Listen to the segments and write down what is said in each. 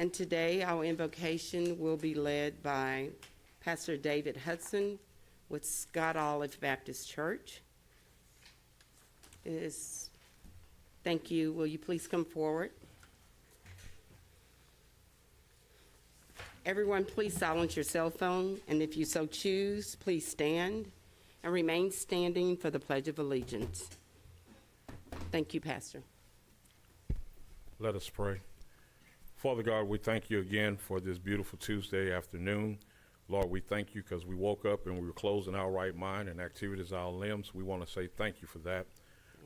And today our invocation will be led by Pastor David Hudson with Scott Olive Baptist Church. Thank you. Will you please come forward? Everyone, please silence your cell phone, and if you so choose, please stand and remain standing for the Pledge of Allegiance. Thank you, Pastor. Let us pray. Father God, we thank you again for this beautiful Tuesday afternoon. Lord, we thank you because we woke up and we were clothed in our right mind and activities of our limbs. We want to say thank you for that.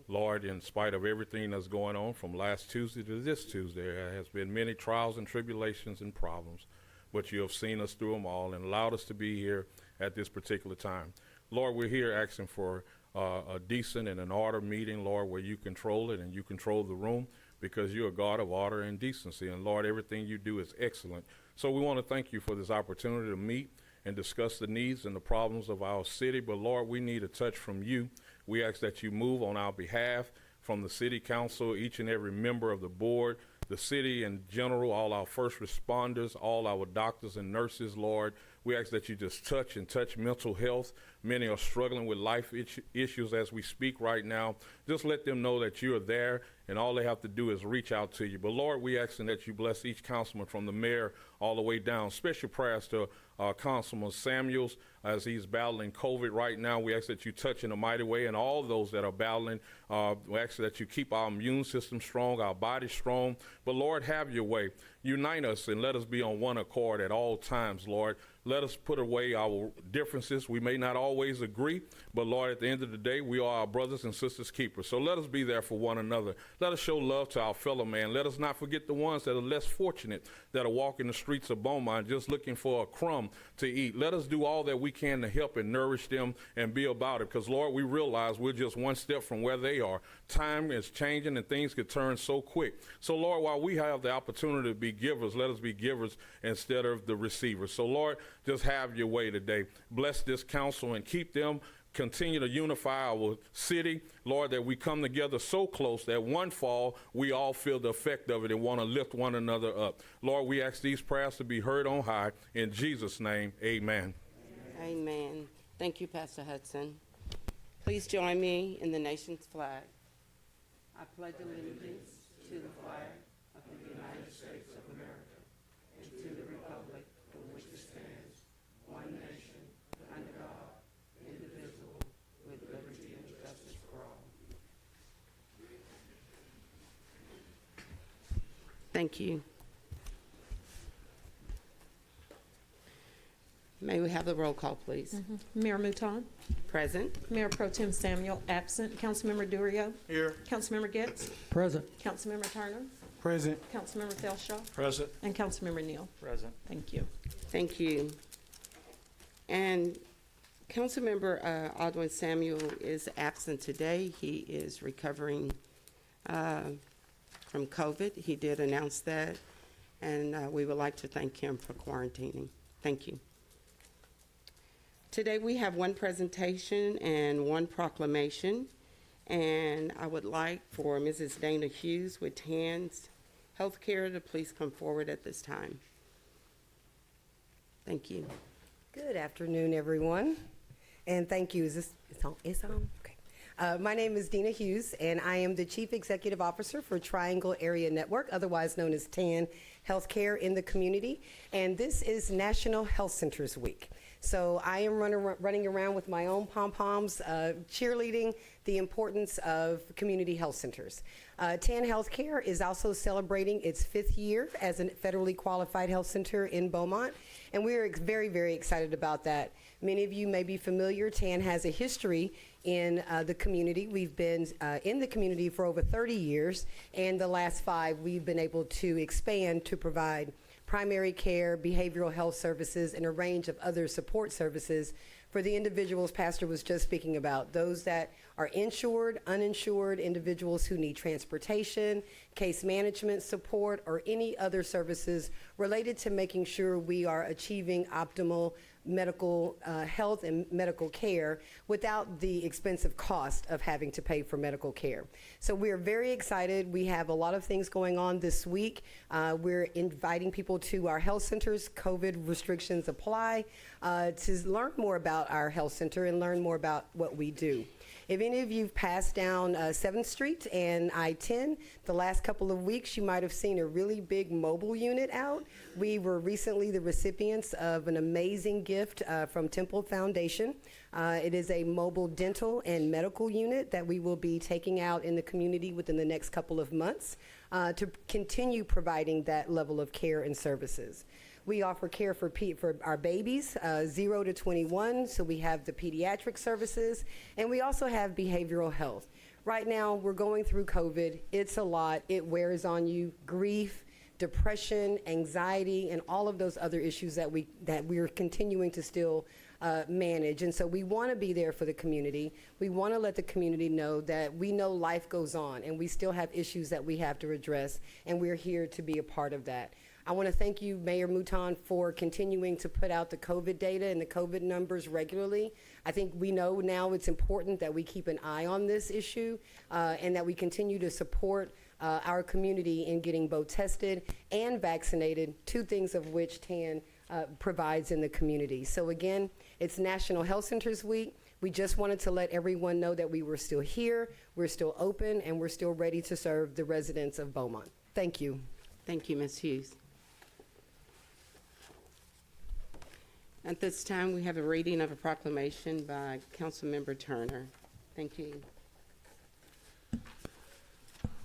Lord, in spite of everything that's going on from last Tuesday to this Tuesday, there has been many trials and tribulations and problems, but you have seen us through them all and allowed us to be here at this particular time. Lord, we're here asking for a decent and an order meeting, Lord, where you control it and you control the room, because you're a God of order and decency. And Lord, everything you do is excellent. So we want to thank you for this opportunity to meet and discuss the needs and the problems of our city. But Lord, we need a touch from you. We ask that you move on our behalf from the city council, each and every member of the board, the city in general, all our first responders, all our doctors and nurses, Lord. We ask that you just touch mental health. Many are struggling with life issues as we speak right now. Just let them know that you are there, and all they have to do is reach out to you. But Lord, we ask that you bless each councilman from the mayor all the way down. Special prayers to Councilman Samuels as he's battling COVID right now. We ask that you touch in a mighty way, and all those that are battling, we ask that you keep our immune system strong, our body strong. But Lord, have your way. Unite us and let us be on one accord at all times, Lord. Let us put away our differences. We may not always agree, but Lord, at the end of the day, we are our brothers and sisters keepers. So let us be there for one another. Let us show love to our fellow man. Let us not forget the ones that are less fortunate, that are walking the streets of Beaumont just looking for a crumb to eat. Let us do all that we can to help and nourish them and be about it. Because Lord, we realize we're just one step from where they are. Time is changing and things could turn so quick. So Lord, while we have the opportunity to be givers, let us be givers instead of the receivers. So Lord, just have your way today. Bless this council and keep them. Continue to unify our city, Lord, that we come together so close that one fall, we all feel the effect of it and want to lift one another up. Lord, we ask these prayers to be heard on high. In Jesus' name, amen. Amen. Thank you, Pastor Hudson. Please join me in the nation's flag. I pledge allegiance to the flag of the United States of America and to the republic for which it stands, one nation, under God, indivisible, with liberty and justice for all. Thank you. May we have the roll call, please? Mayor Mouton, Present. Mayor Pro Tem Samuel, absent. Councilmember Durio. Here. Councilmember Getz. Present. Councilmember Turner. Present. Councilmember Thelshaw. Present. And Councilmember Neal. Present. Thank you. Thank you. And Councilmember Aldwin Samuel is absent today. He is recovering from COVID. He did announce that, and we would like to thank him for quarantining. Thank you. Today we have one presentation and one proclamation, and I would like for Mrs. Dana Hughes with TAN's Healthcare to please come forward at this time. Thank you. Good afternoon, everyone, and thank you. It's on? It's on? Okay. My name is Dina Hughes, and I am the Chief Executive Officer for Triangle Area Network, otherwise known as TAN Healthcare in the community, and this is National Health Centers Week. So I am running around with my own pom-poms, cheerleading the importance of community health centers. TAN Healthcare is also celebrating its 5th year as a federally qualified health center in Beaumont, and we are very, very excited about that. Many of you may be familiar, TAN has a history in the community. We've been in the community for over 30 years, and the last 5 we've been able to expand to provide primary care, behavioral health services, and a range of other support services for the individuals Pastor was just speaking about, those that are insured, uninsured, individuals who need transportation, case management support, or any other services related to making sure we are achieving optimal medical health and medical care without the expensive cost of having to pay for medical care. So we're very excited. We have a lot of things going on this week. We're inviting people to our health centers. COVID restrictions apply, to learn more about our health center and learn more about what we do. If any of you've passed down 7th Street and I-10, the last couple of weeks, you might have seen a really big mobile unit out. We were recently the recipients of an amazing gift from Temple Foundation. It is a mobile dental and medical unit that we will be taking out in the community within the next couple of months to continue providing that level of care and services. We offer care for our babies, 0 to 21, so we have the pediatric services, and we also have behavioral health. Right now, we're going through COVID. It's a lot. It wears on you. Grief, depression, anxiety, and all of those other issues that we're continuing to still manage. And so we want to be there for the community. We want to let the community know that we know life goes on, and we still have issues that we have to address, and we're here to be a part of that. I want to thank you, Mayor Mouton, for continuing to put out the COVID data and the COVID numbers regularly. I think we know now it's important that we keep an eye on this issue and that we continue to support our community in getting both tested and vaccinated, two things of which TAN provides in the community. So again, it's National Health Centers Week. We just wanted to let everyone know that we were still here, we're still open, and we're still ready to serve the residents of Beaumont. Thank you. Thank you, Ms. Hughes. At this time, we have a reading of a proclamation by Councilmember Turner. Thank you.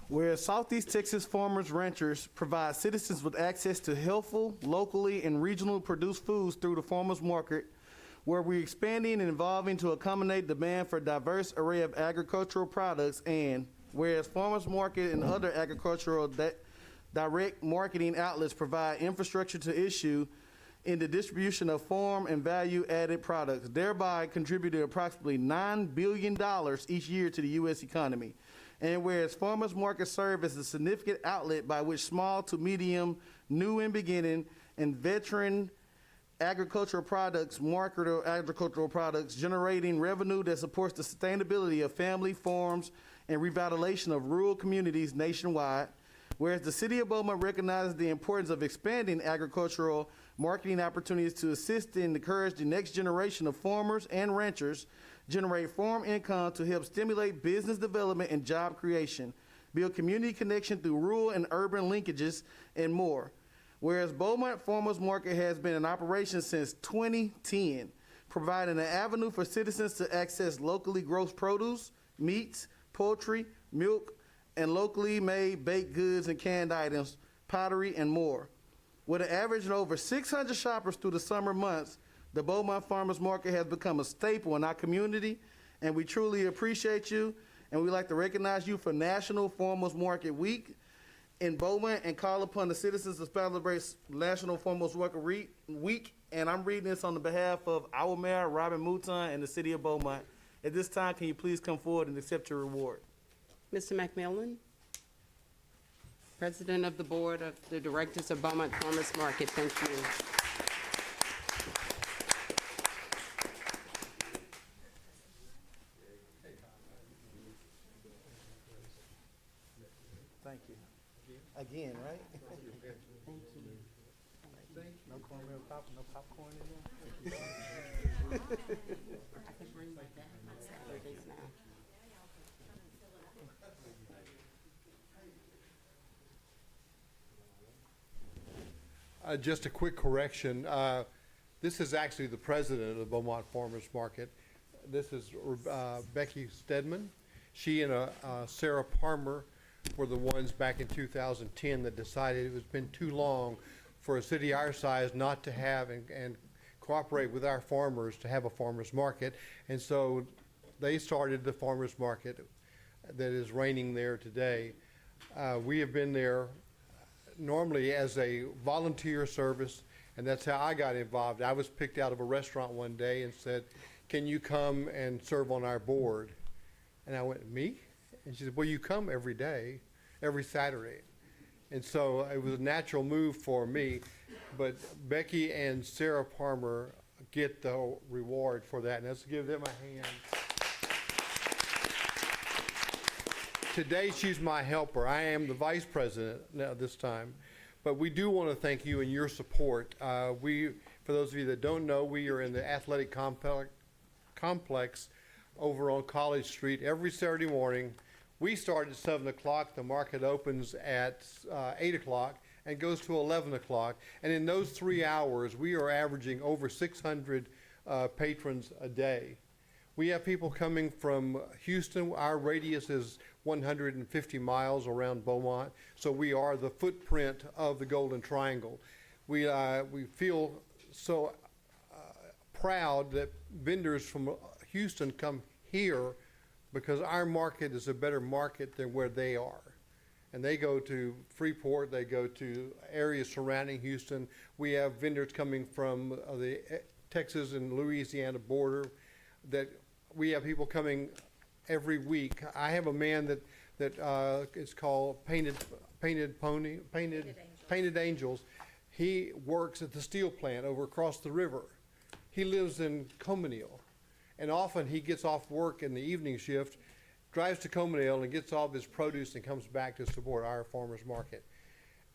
Whereas Southeast Texas farmers ranchers provide citizens with access to healthful, locally and regionally produced foods through the farmers market, where we're expanding and evolving to accommodate demand for a diverse array of agricultural products, and whereas farmers market and other agricultural direct marketing outlets provide infrastructure to issue in the distribution of farm and value-added products, thereby contributing approximately $9 billion each year to the U.S. economy. And whereas farmers markets serve as a significant outlet by which small to medium, new and beginning, and veteran agricultural products, market agricultural products, generating revenue that supports the sustainability of family farms and revitalization of rural communities nationwide. Whereas the City of Beaumont recognizes the importance of expanding agricultural marketing opportunities to assist and encourage the next generation of farmers and ranchers, generate farm income to help stimulate business development and job creation, build community connection through rural and urban linkages, and more. Whereas Beaumont Farmers Market has been in operation since 2010, providing an avenue for citizens to access locally grown produce, meats, poultry, milk, and locally made baked goods and canned items, pottery, and more. With an average of over 600 shoppers through the summer months, the Beaumont Farmers Market has become a staple in our community, and we truly appreciate you, and we'd like to recognize you for National Farmers Market Week in Beaumont and call upon the citizens to celebrate National Farmers Market Week, and I'm reading this on the behalf of our Mayor, Robin Mouton, and the City of Beaumont. At this time, can you please come forward and accept your reward? Mr. McMillan, President of the Board of the Directors of Beaumont Farmers Market, thank you. Thank you. Again, right? Thank you. No cornmeal no popcorn in there? I can bring my dad on Saturdays now. Just a quick correction. This is actually the president of the Beaumont Farmers Market. This is Becky Stedman. She and Sarah Palmer were the ones back in 2010 that decided it was been too long for a city our size not to have and cooperate with our farmers to have a farmers market. And so they started the farmers market that is reigning there today. We have been there normally as a volunteer service, and that's how I got involved. I was picked out of a restaurant one day and said, "Can you come and serve on our board?" And I went, "Me?" And she said, "Well, you come every day." every Saturday. And so it was a natural move for me, but Becky and Sarah Palmer get the reward for that. And let's give them a hand. Today, she's my helper. I am the vice president now this time. But we do want to thank you and your support. For those of you that don't know, we are in the athletic complex over on College Street every Saturday morning. We start at 7 o'clock. The market opens at 8 o'clock and goes to 11 o'clock. And in those 3 hours, we are averaging over 600 patrons a day. We have people coming from Houston. Our radius is 150 miles around Beaumont, so we are the footprint of the Golden Triangle. We feel so proud that vendors from Houston come here because our market is a better market than where they are. And they go to Freeport, they go to areas surrounding Houston. We have vendors coming from the Texas and Louisiana border. That we have people coming every week. I have a man that is called Painted Angels. He works at the steel plant over across the river. He lives in Cominale, and often he gets off work in the evening shift, drives to Cominale and gets all of his produce and comes back to support our farmers market.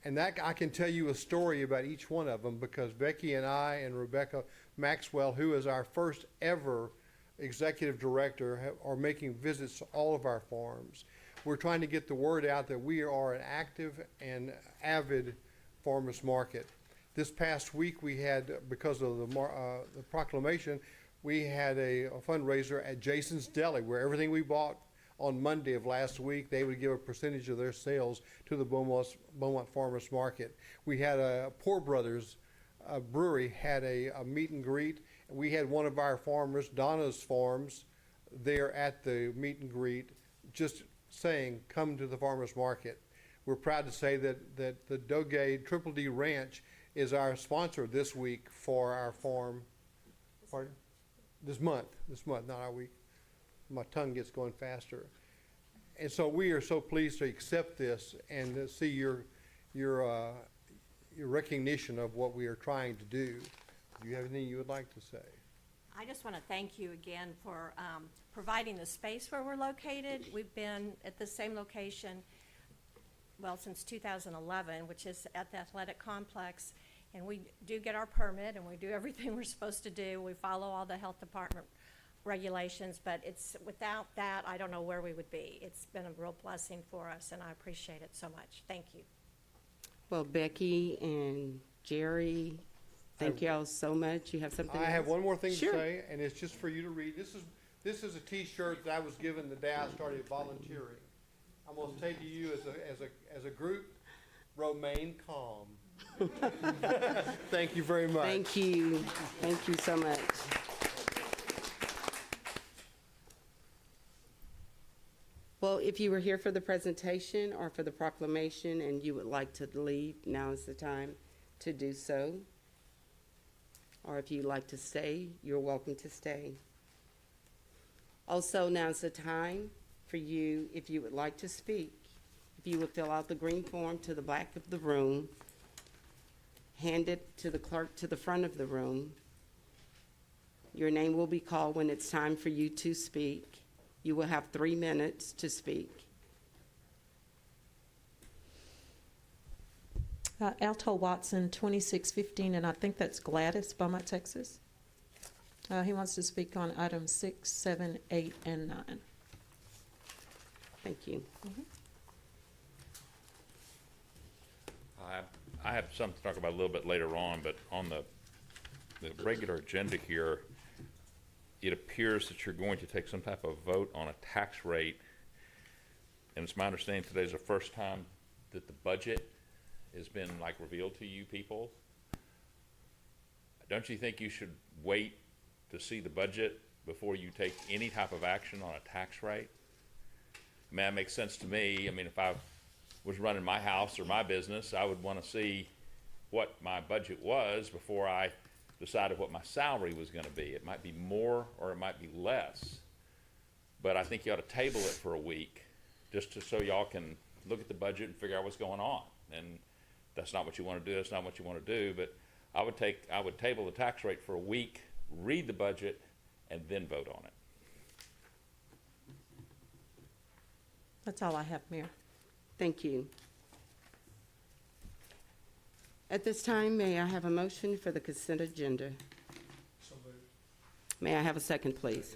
And that I can tell you a story about each one of them because Becky and I and Rebecca Maxwell, who is our first ever executive director, are making visits to all of our farms. We're trying to get the word out that we are an active and avid farmers market. This past week we had, because of the proclamation, we had a fundraiser at Jason's Deli where everything we bought on Monday of last week, they would give a percentage of their sales to the Beaumont Farmers Market. We had a Poor Brothers brewery had a meet and greet. We had one of our farmers, Donna's Farms, there at the meet and greet, just saying, come to the farmers market. We're proud to say that the Doge Triple D Ranch is our sponsor this week for our farm. Pardon? This month, not our week. My tongue gets going faster. And so we are so pleased to accept this and to see your recognition of what we are trying to do. Do you have anything you would like to say? I just want to thank you again for providing the space where we're located. We've been at the same location, well, since 2011, which is at the athletic complex. And we do get our permit and we do everything we're supposed to do. We follow all the health department regulations, but it's without that, I don't know where we would be. It's been a real blessing for us and I appreciate it so much. Thank you. Well, Becky and Jerry, thank y'all so much. You have something I else? have one more thing Sure. to say, and it's just for you to read. This is a T-shirt that I was given the day I started volunteering. I'm going to say to you as a group, remain calm. Thank you very much. Thank you. Thank you so much. Well, if you were here for the presentation or for the proclamation and you would like to leave, now is the time to do so. Or if you'd like to stay, you're welcome to stay. Also, now is the time for you, if you would like to speak, if you would fill out the green form to the back of the room, hand it to the clerk to the front of the room. Your name will be called when it's time for you to speak. You will have 3 minutes to speak. Alto Watson, 2615, and I think that's Gladys, Beaumont, Texas. He wants to speak on items 6, 7, 8, and 9. Thank you. I have something to talk about a little bit later on, but on the regular agenda here, it appears that you're going to take some type of vote on a tax rate. And it's my understanding today's the first time that the budget has been revealed to you people. Don't you think you should wait to see the budget before you take any type of action on a tax rate? I mean, that makes sense to me. I mean, if I was running my house or my business, I would want to see what my budget was before I decided what my salary was going to be. It might be more or it might be less, but I think you ought to table it for a week just so y'all can look at the budget and figure out what's going on. And that's not what you want to do, that's not what you want to do, but I would table the tax rate for a week, read the budget, and then vote on it. That's all I have, Mayor. Thank you. At this time, may I have a motion for the consent agenda? May I have a second, please?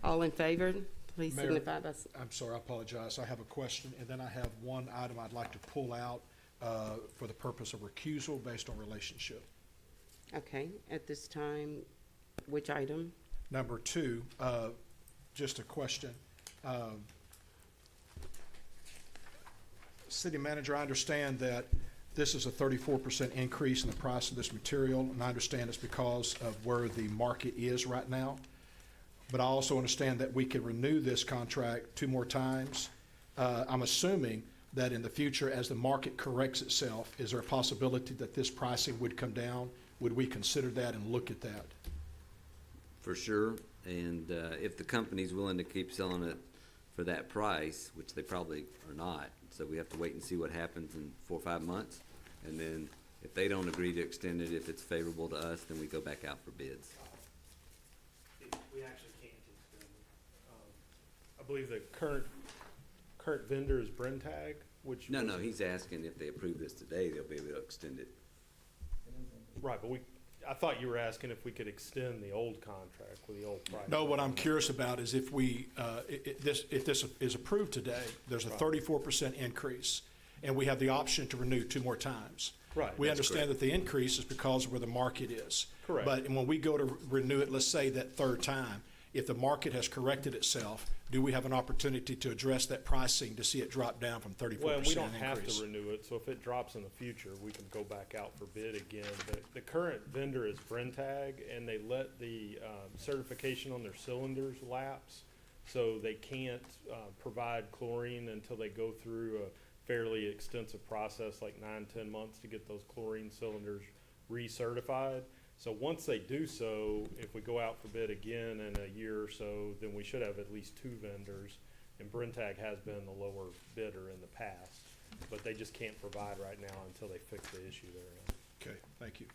All in favor, please Mayor, signify by, I'm sorry, I apologize. I have a question, and then I have one item I'd like to pull out for the purpose of recusal based on relationship. okay, at this time, which item? Number two, just a question. City Manager, I understand that this is a 34% increase in the price of this material, and I understand it's because of where the market is right now. But I also understand that we can renew this contract 2 more times. I'm assuming that in the future, as the market corrects itself, is there a possibility that this pricing would come down? Would we consider that and look at that? For sure, and if the company's willing to keep selling it for that price, which they probably are not, so we have to wait and see what happens in 4 or 5 months, and then if they don't agree to extend it, if it's favorable to us, then we go back out for bids. We actually can't extend it. I believe the current vendor is Brentag, which. No, he's asking if they approve this today, they'll be able to extend it. Right, but I thought you were asking if we could extend the old contract with the old price. No, what I'm curious about is if if this is approved today, there's a 34% increase, and we have the option to renew 2 more times. Right. That's That's We understand correct. that the increase is because of where the market is. Correct. But when we go to renew it, let's say that 3rd time, if the market has corrected itself, do we have an opportunity to address that pricing to see it drop down from 34% Well, we don't increase? have to renew it, so if it drops in the future, we can go back out for bid again. The current vendor is Brentag, and they let the certification on their cylinders lapse, so they can't provide chlorine until they go through a fairly extensive process, like 9-10 months, to get those chlorine cylinders recertified. So once they do so, if we go out for bid again in a year or so, then we should have at least 2 vendors. And Brentag has been the lower bidder in the past, but they just can't provide right now until they fix the issue they're in. Okay, thank you.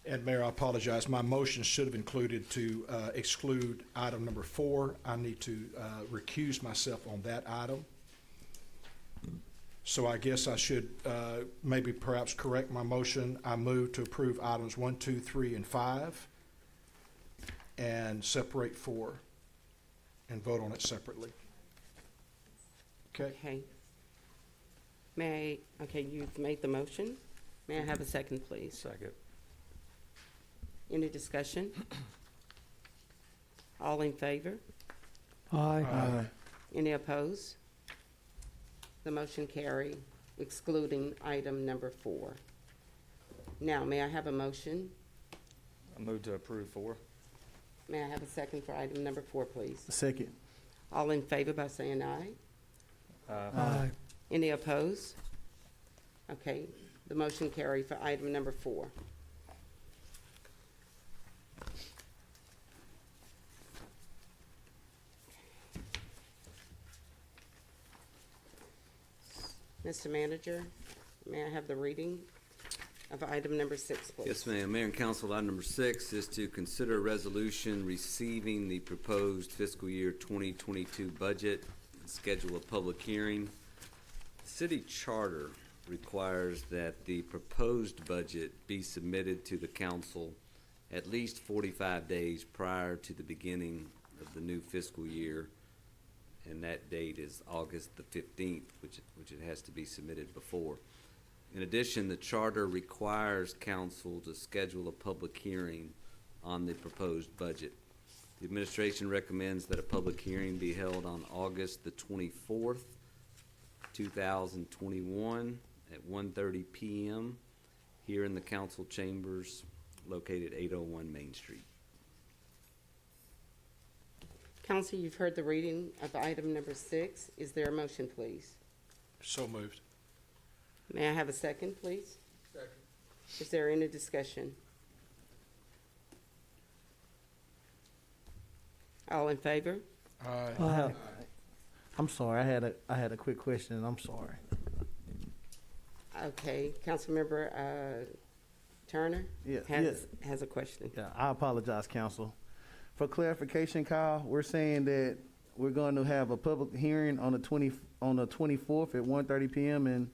And Mayor, I apologize. My motion should have included to exclude item number 4. I need to recuse myself on that item. So I guess I should maybe perhaps correct my motion. I move to approve items 1, 2, 3, and 5, and separate 4, and vote on it separately. Okay? Okay. Okay, you've made the motion. May I have a second, please? Second. Any discussion? All in favor? Aye. Any opposed? The motion carry, excluding item number 4. Now, may I have a motion? I move to approve 4. May I have a second for item number 4, please? Second. All in favor by saying aye. Aye. Any opposed? Okay, the motion carry for item number 4. Mr. Manager, may I have the reading of item number 6, please? Yes, ma'am. Mayor and Council, item number 6 is to consider a resolution receiving the proposed fiscal year 2022 budget and schedule a public hearing. City charter requires that the proposed budget be submitted to the council at least 45 days prior to the beginning of the new fiscal year, and that date is August the 15th, which it has to be submitted before. In addition, the charter requires council to schedule a public hearing on the proposed budget. The administration recommends that a public hearing be held on August the 24th, 2021 at 1:30 p.m. here in the council chambers located 801 Main Street. Council, you've heard the reading of item number 6. Is there a motion, please? So moved. May I have a second, please? Second. Is there any discussion? All in favor? Aye. I'm sorry, I had a quick question, and I'm sorry. Okay, Councilmember Turner Yeah, has a question. Yeah, I apologize, council. For clarification, Kyle, we're saying that we're going to have a public hearing on the 24th at 1:30 p.m. and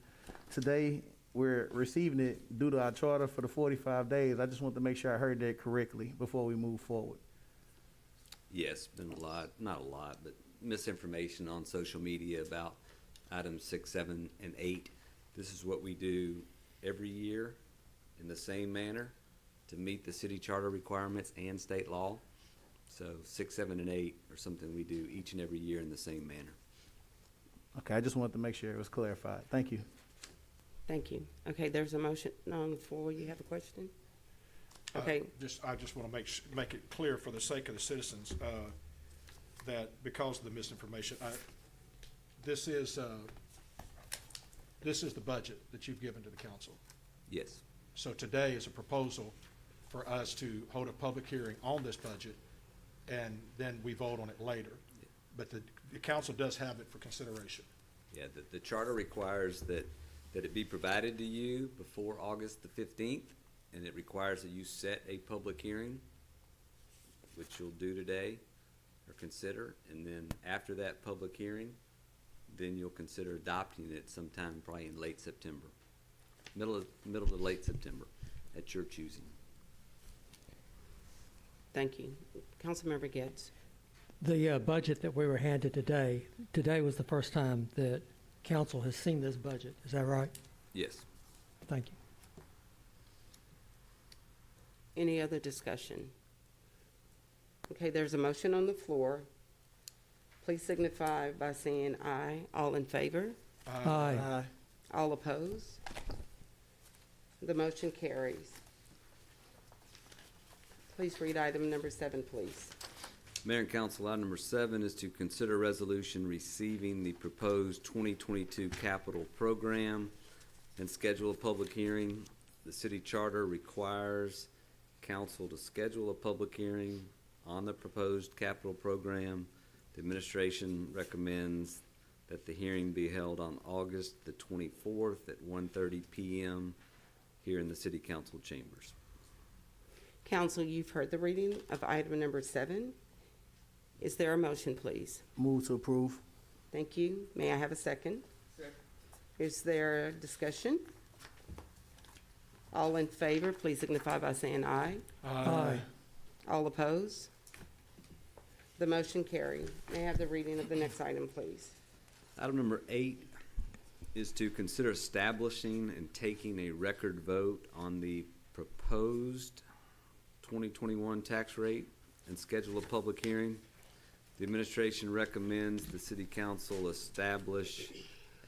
today we're receiving it due to our charter for the 45 days. I just want to make sure I heard that correctly before we move forward. Yes, been a lot, not a lot, but misinformation on social media about items 6, 7, and 8. This is what we do every year in the same manner to meet the city charter requirements and state law. So 6, 7, and 8 are something we do each and every year in the same manner. Okay, I just wanted to make sure it was clarified. Thank you. Thank you. Okay, there's a motion on the floor. You have a question? Okay. I just want to make it clear for the sake of the citizens that because of the misinformation, this is the budget that you've given to the council. Yes. So today is a proposal for us to hold a public hearing on this budget, and then we vote on it later. But the council does have it for consideration. Yeah, the charter requires that it be provided to you before August the 15th, and it requires that you set a public hearing, which you'll do today or consider, and then after that public hearing, then you'll consider adopting it sometime probably in late September, middle to late September, at your choosing. Thank you. Councilmember Getz. The budget that we were handed today was the first time that council has seen this budget. Is that right? Yes. Thank you. Any other discussion? Okay, there's a motion on the floor. Please signify by saying aye. All in favor? Aye. All opposed? The motion carries. Please read item number 7, please. Mayor and council, item number 7 is to consider resolution receiving the proposed 2022 capital program and schedule a public hearing. The city charter requires council to schedule a public hearing on the proposed capital program. The administration recommends that the hearing be held on August the 24th at 1:30 p.m. here in the city council chambers. Council, you've heard the reading of item number 7. Is there a motion, please? Move to approve. Thank you. May I have a second? Second. Is there a discussion? All in favor, please signify by saying aye. Aye. All opposed? The motion carried. May I have the reading of the next item, please? Item number 8 is to consider establishing and taking a record vote on the proposed 2021 tax rate and schedule a public hearing. The administration recommends the city council establish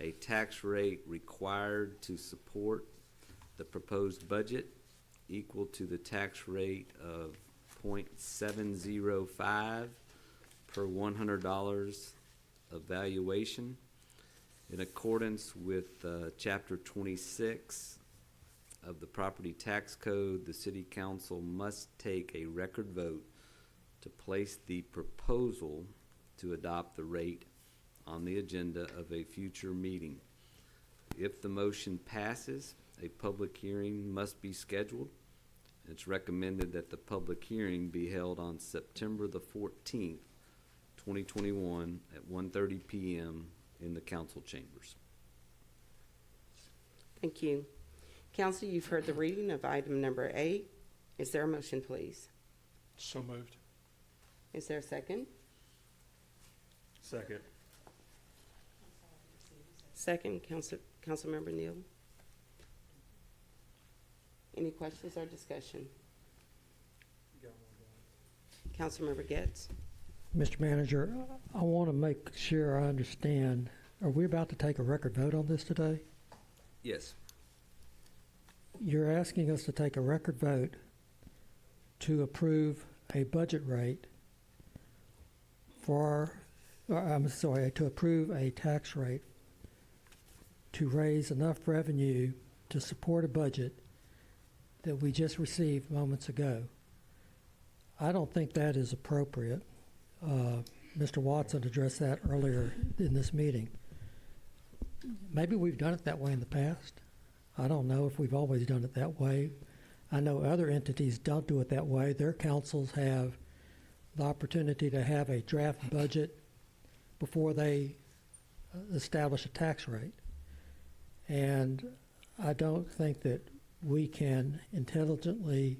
a tax rate required to support the proposed budget equal to the tax rate of 0.705 per $100 of valuation. In accordance with Chapter 26 of the Property Tax Code, the City Council must take a record vote to place the proposal to adopt the rate on the agenda of a future meeting. If the motion passes, a public hearing must be scheduled. It's recommended that the public hearing be held on September the 14th, 2021 at 1:30 p.m. in the council chambers. Thank you. Council, you've heard the reading of item number 8. Is there a motion, please? So moved. Is there a second? Second. Second, Councilmember Neal. Any questions or discussion? Councilmember Getz. Mr. Manager, I want to make sure I understand. Are we about to take a record vote on this today? Yes. You're asking us to take a record vote to approve a budget rate to approve a tax rate to raise enough revenue to support a budget that we just received moments ago. I don't think that is appropriate. Mr. Watson addressed that earlier in this meeting. Maybe we've done it that way in the past. I don't know if we've always done it that way. I know other entities don't do it that way. Their councils have the opportunity to have a draft budget before they establish a tax rate. And I don't think that we can intelligently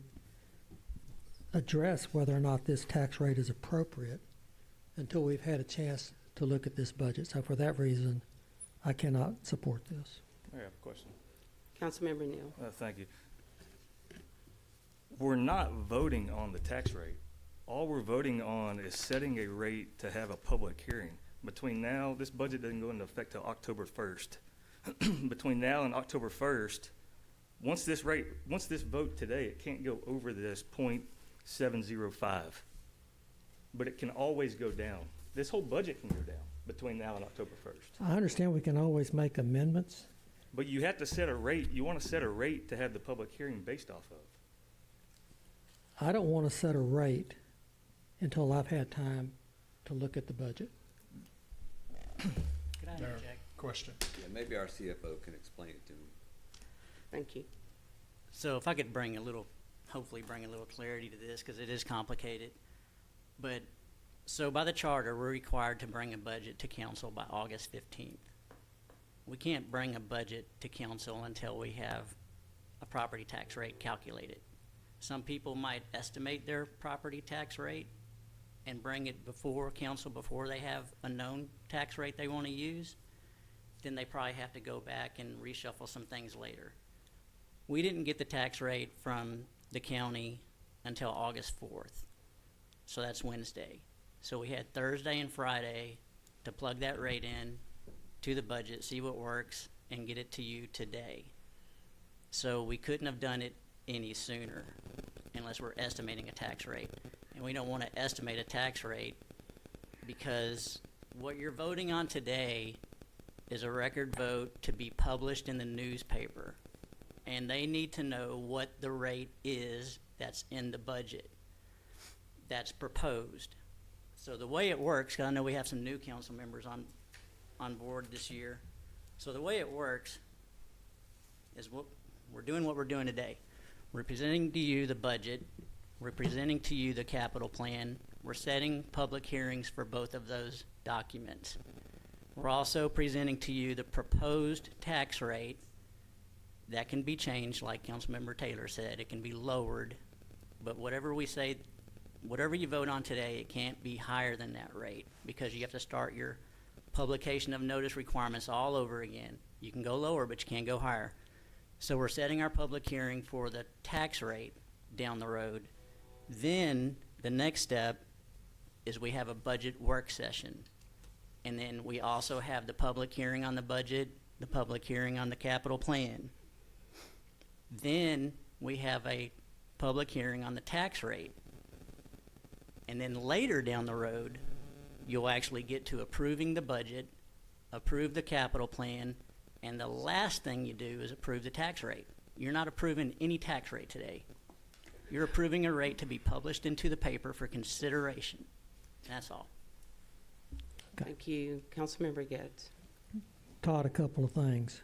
address whether or not this tax rate is appropriate until we've had a chance to look at this budget. So for that reason, I cannot support this. I have a question. Councilmember Neal. Thank you. We're not voting on the tax rate. All we're voting on is setting a rate to have a public hearing. Between now, this budget doesn't go into effect till October 1st. Between now and October 1st, once this vote today, it can't go over this 0.705. But it can always go down. This whole budget can go down between now and October 1st. I understand we can always make amendments. But you have to set a rate. You want to set a rate to have the public hearing based off of. I don't want to set a rate until I've had time to look at the budget. Could I Mayor, interject? question. Yeah, maybe our CFO can explain it to me. Thank you. So if I could hopefully bring a little clarity to this, because it is complicated. But, so by the charter, we're required to bring a budget to council by August 15th. We can't bring a budget to council until we have a property tax rate calculated. Some people might estimate their property tax rate and bring it before council before they have a known tax rate they want to use. Then they probably have to go back and reshuffle some things later. We didn't get the tax rate from the county until August 4th. So that's Wednesday. So we had Thursday and Friday to plug that rate in to the budget, see what works, and get it to you today. So we couldn't have done it any sooner unless we're estimating a tax rate. And we don't want to estimate a tax rate because what you're voting on today is a record vote to be published in the newspaper. And they need to know what the rate is that's in the budget that's proposed. So the way it works, because I know we have some new council members on board this year. So the way it works is what we're doing today. We're presenting to you the budget. We're presenting to you the capital plan. We're setting public hearings for both of those documents. We're also presenting to you the proposed tax rate. That can be changed, like Councilmember Taylor said. It can be lowered. But whatever we say, whatever you vote on today, it can't be higher than that rate because you have to start your publication of notice requirements all over again. You can go lower, but you can't go higher. So we're setting our public hearing for the tax rate down the road. Then the next step is we have a budget work session. And then we also have the public hearing on the budget, the public hearing on the capital plan. Then we have a public hearing on the tax rate. And then later down the road, you'll actually get to approving the budget, approve the capital plan, and the last thing you do is approve the tax rate. You're not approving any tax rate today. You're approving a rate to be published into the paper for consideration. That's all. Thank you. Councilmember Getz. Todd, a couple of things.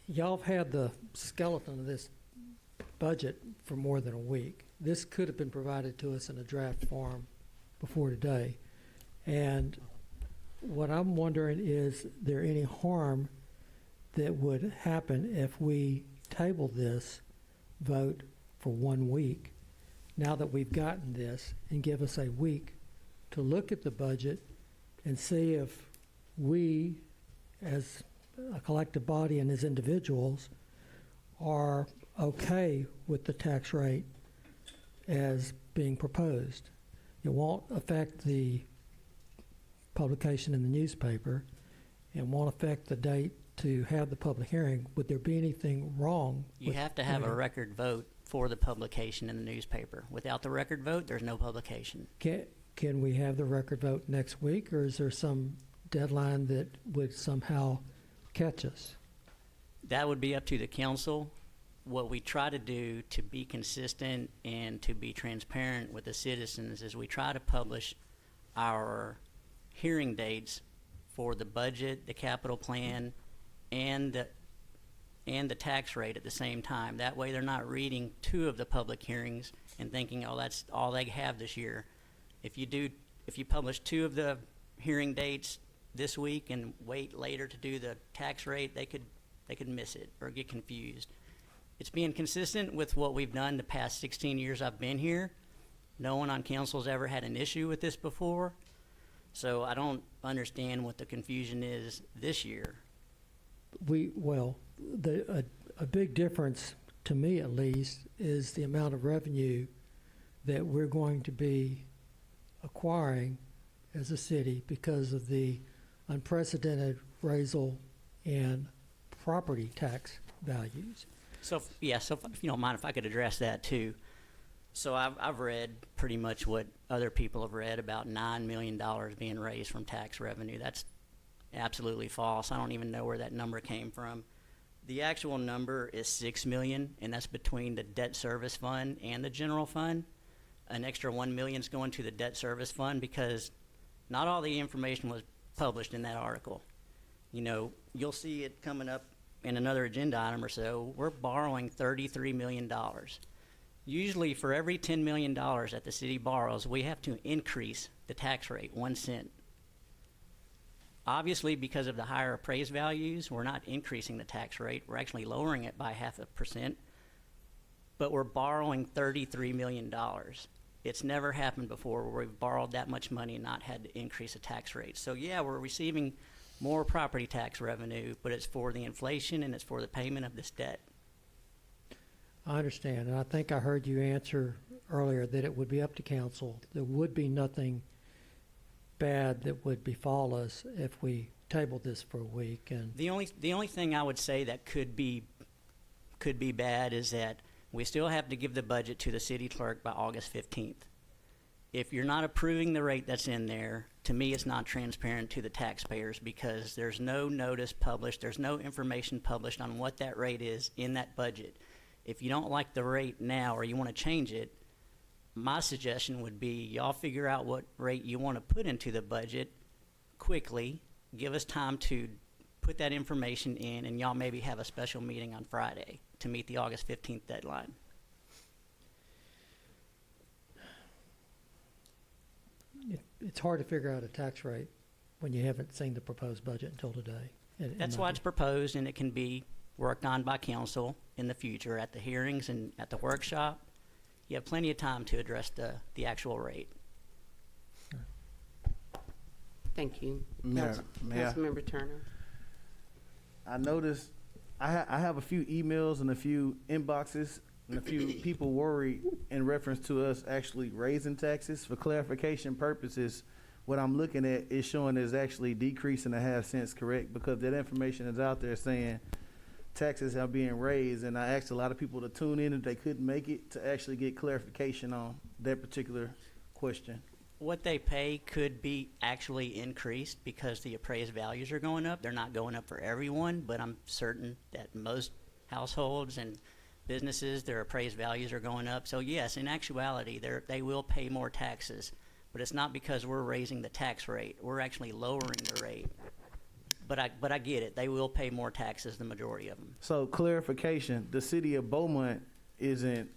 Y'all have had the skeleton of this budget for more than a week. This could have been provided to us in a draft form before today. And what I'm wondering is there any harm that would happen if we table this vote for 1 week now that we've gotten this and give us a week to look at the budget and see if we as a collective body and as individuals are okay with the tax rate as being proposed. It won't affect the publication in the newspaper and won't affect the date to have the public hearing. Would there be anything wrong? You have to have a record vote for the publication in the newspaper. Without the record vote, there's no publication. Can we have the record vote next week, or is there some deadline that would somehow catch us? That would be up to the council. What we try to do to be consistent and to be transparent with the citizens is we try to publish our hearing dates for the budget, the capital plan, and the tax rate at the same time. That way they're not reading two of the public hearings and thinking, oh, that's all they have this year. If you publish two of the hearing dates this week and wait later to do the tax rate, they could miss it or get confused. It's being consistent with what we've done the past 16 years I've been here. No one on council's ever had an issue with this before. So I don't understand what the confusion is this year. A big difference, to me at least, is the amount of revenue that we're going to be acquiring as a city because of the unprecedented raisal in property tax values. So if you don't mind, if I could address that too. So I've read pretty much what other people have read about $9 million being raised from tax revenue. That's absolutely false. I don't even know where that number came from. The actual number is $6 million, and that's between the debt service fund and the general fund. An extra $1 million is going to the debt service fund because not all the information was published in that article. You know, you'll see it coming up in another agenda item or so. We're borrowing $33 million. Usually for every $10 million that the city borrows, we have to increase the tax rate 1 cent. Obviously, because of the higher appraised values, we're not increasing the tax rate. We're actually lowering it by 0.5%. But we're borrowing $33 million. It's never happened before where we've borrowed that much money and not had to increase the tax rate. So yeah, we're receiving more property tax revenue, but it's for the inflation and it's for the payment of this debt. I understand, and I think I heard you answer earlier that it would be up to council. There would be nothing bad that would befall us if we tabled this for a week. And the only thing I would say that could be bad is that we still have to give the budget to the city clerk by August 15th. If you're not approving the rate that's in there, to me it's not transparent to the taxpayers because there's no notice published, there's no information published on what that rate is in that budget. If you don't like the rate now or you want to change it, my suggestion would be y'all figure out what rate you want to put into the budget quickly, give us time to put that information in, and y'all maybe have a special meeting on Friday to meet the August 15th deadline. It's hard to figure out a tax rate when you haven't seen the proposed budget until today. That's why it's proposed, and it can be worked on by council in the future at the hearings and at the workshop. You have plenty of time to address the actual rate. Thank you. Mayor, Councilmember Turner. I noticed I have a few emails and a few inboxes and a few people worried in reference to us actually raising taxes. For clarification purposes, what I'm looking at is showing is actually decreasing 0.5 cents, correct? Because that information is out there saying taxes are being raised, and I asked a lot of people to tune in if they couldn't make it to actually get clarification on that particular question. What they pay could be actually increased because the appraised values are going up. They're not going up for everyone, but I'm certain that most households and businesses, their appraised values are going up. So yes, in actuality, they will pay more taxes, but it's not because we're raising the tax rate. We're actually lowering the rate. But I get it. They will pay more taxes, the majority of them. So clarification, the city of Beaumont isn't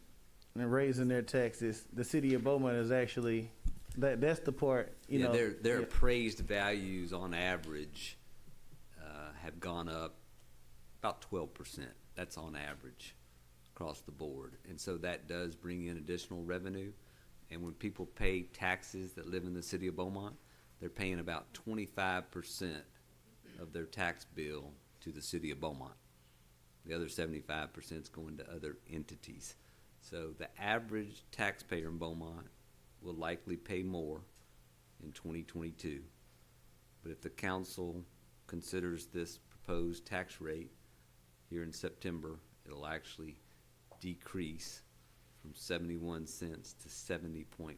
raising their taxes. The city of Beaumont is actually, that's the part, you know. Their appraised values on average have gone up about 12%. That's on average across the board. And so that does bring in additional revenue. And when people pay taxes that live in the city of Beaumont, they're paying about 25% of their tax bill to the city of Beaumont. The other 75% is going to other entities. So the average taxpayer in Beaumont will likely pay more in 2022. But if the council considers this proposed tax rate here in September, it'll actually decrease from 71 cents to 70.5.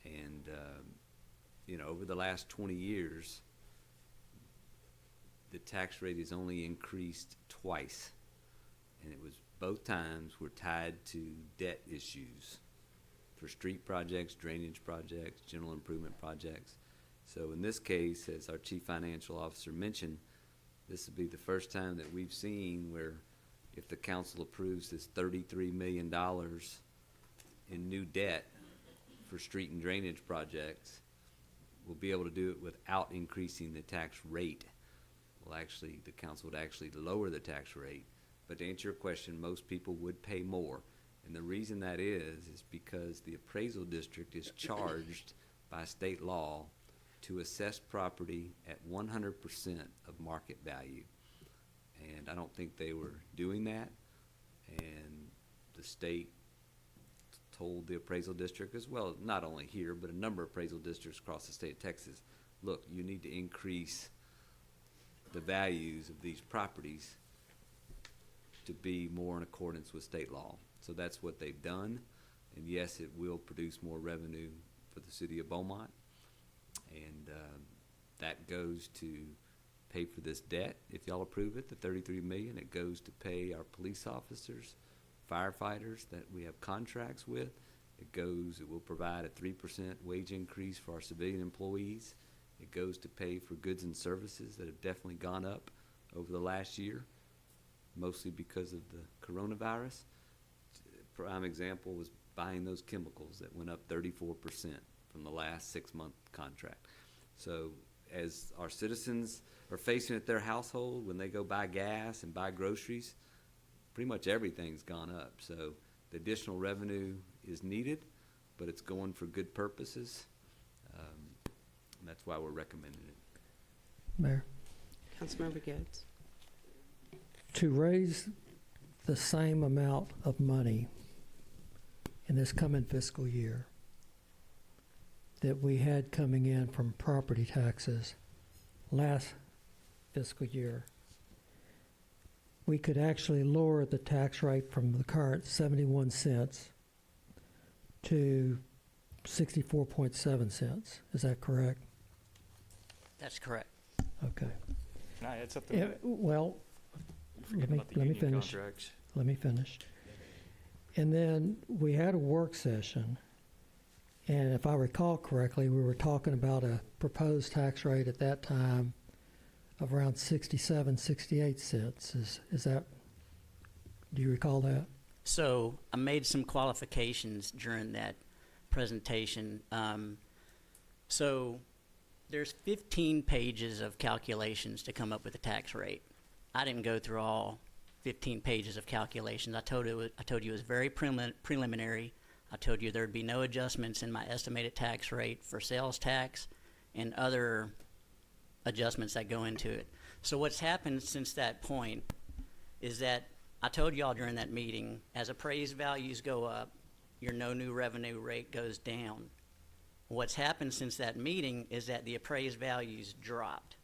And, over the last 20 years, the tax rate has only increased twice. And it was both times were tied to debt issues. for street projects, drainage projects, general improvement projects. So in this case, as our chief financial officer mentioned, this would be the first time that we've seen where if the council approves this $33 million in new debt for street and drainage projects, we'll be able to do it without increasing the tax rate. Well, actually, the council would actually lower the tax rate. But to answer your question, most people would pay more. And the reason that is because the appraisal district is charged by state law to assess property at 100% of market value. And I don't think they were doing that. And the state told the appraisal district as well, not only here, but a number of appraisal districts across the state of Texas, look, you need to increase the values of these properties to be more in accordance with state law. So that's what they've done. And yes, it will produce more revenue for the city of Beaumont. And that goes to pay for this debt. If y'all approve it, the $33 million, it goes to pay our police officers, firefighters that we have contracts with. It will provide a 3% wage increase for our civilian employees. It goes to pay for goods and services that have definitely gone up over the last year, mostly because of the coronavirus. Prime example was buying those chemicals that went up 34% from the last 6-month contract. So as our citizens are facing at their household when they go buy gas and buy groceries, pretty much everything's gone up. So the additional revenue is needed, but it's going for good purposes. And that's why we're recommending it. Mayor, Councilmember Gibbs. to raise the same amount of money in this coming fiscal year that we had coming in from property taxes last fiscal year, we could actually lower the tax rate from the current 71 cents to 64.7 cents. Is that correct? That's correct. Okay. Can I add something? Yeah, well, let me finish. Contracts. Let me finish. And then we had a work session, and if I recall correctly, we were talking about a proposed tax rate at that time of around 67, 68 cents. Is that, do you recall that? So I made some qualifications during that presentation. So there's 15 pages of calculations to come up with a tax rate. I didn't go through all 15 pages of calculations. I told you it was very preliminary. I told you there'd be no adjustments in my estimated tax rate for sales tax and other adjustments that go into it. So what's happened since that point is that I told y'all during that meeting, as appraised values go up, your no new revenue rate goes down. What's happened since that meeting is that the appraised values dropped.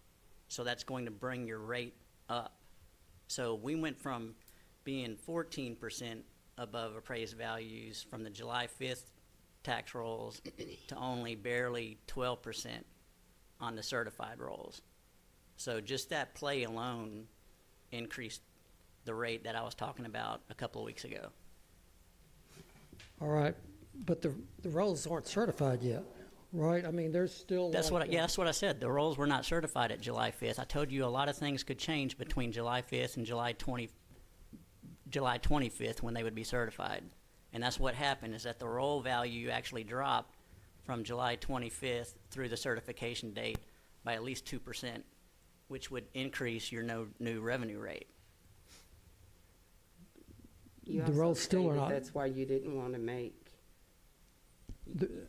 So that's going to bring your rate up. So we went from being 14% above appraised values from the July 5th tax rolls to only barely 12% on the certified rolls. So just that play alone increased the rate that I was talking about a couple of weeks ago. All right, but the rolls aren't certified yet, right? I mean, there's still. That's what I said. The rolls were not certified at July 5th. I told you a lot of things could change between July 5th and July 25th when they would be certified. And that's what happened, is that the roll value actually dropped from July 25th through the certification date by at least 2%, which would increase your no new revenue rate. You The also roles still are stated not- That's why you didn't want to make,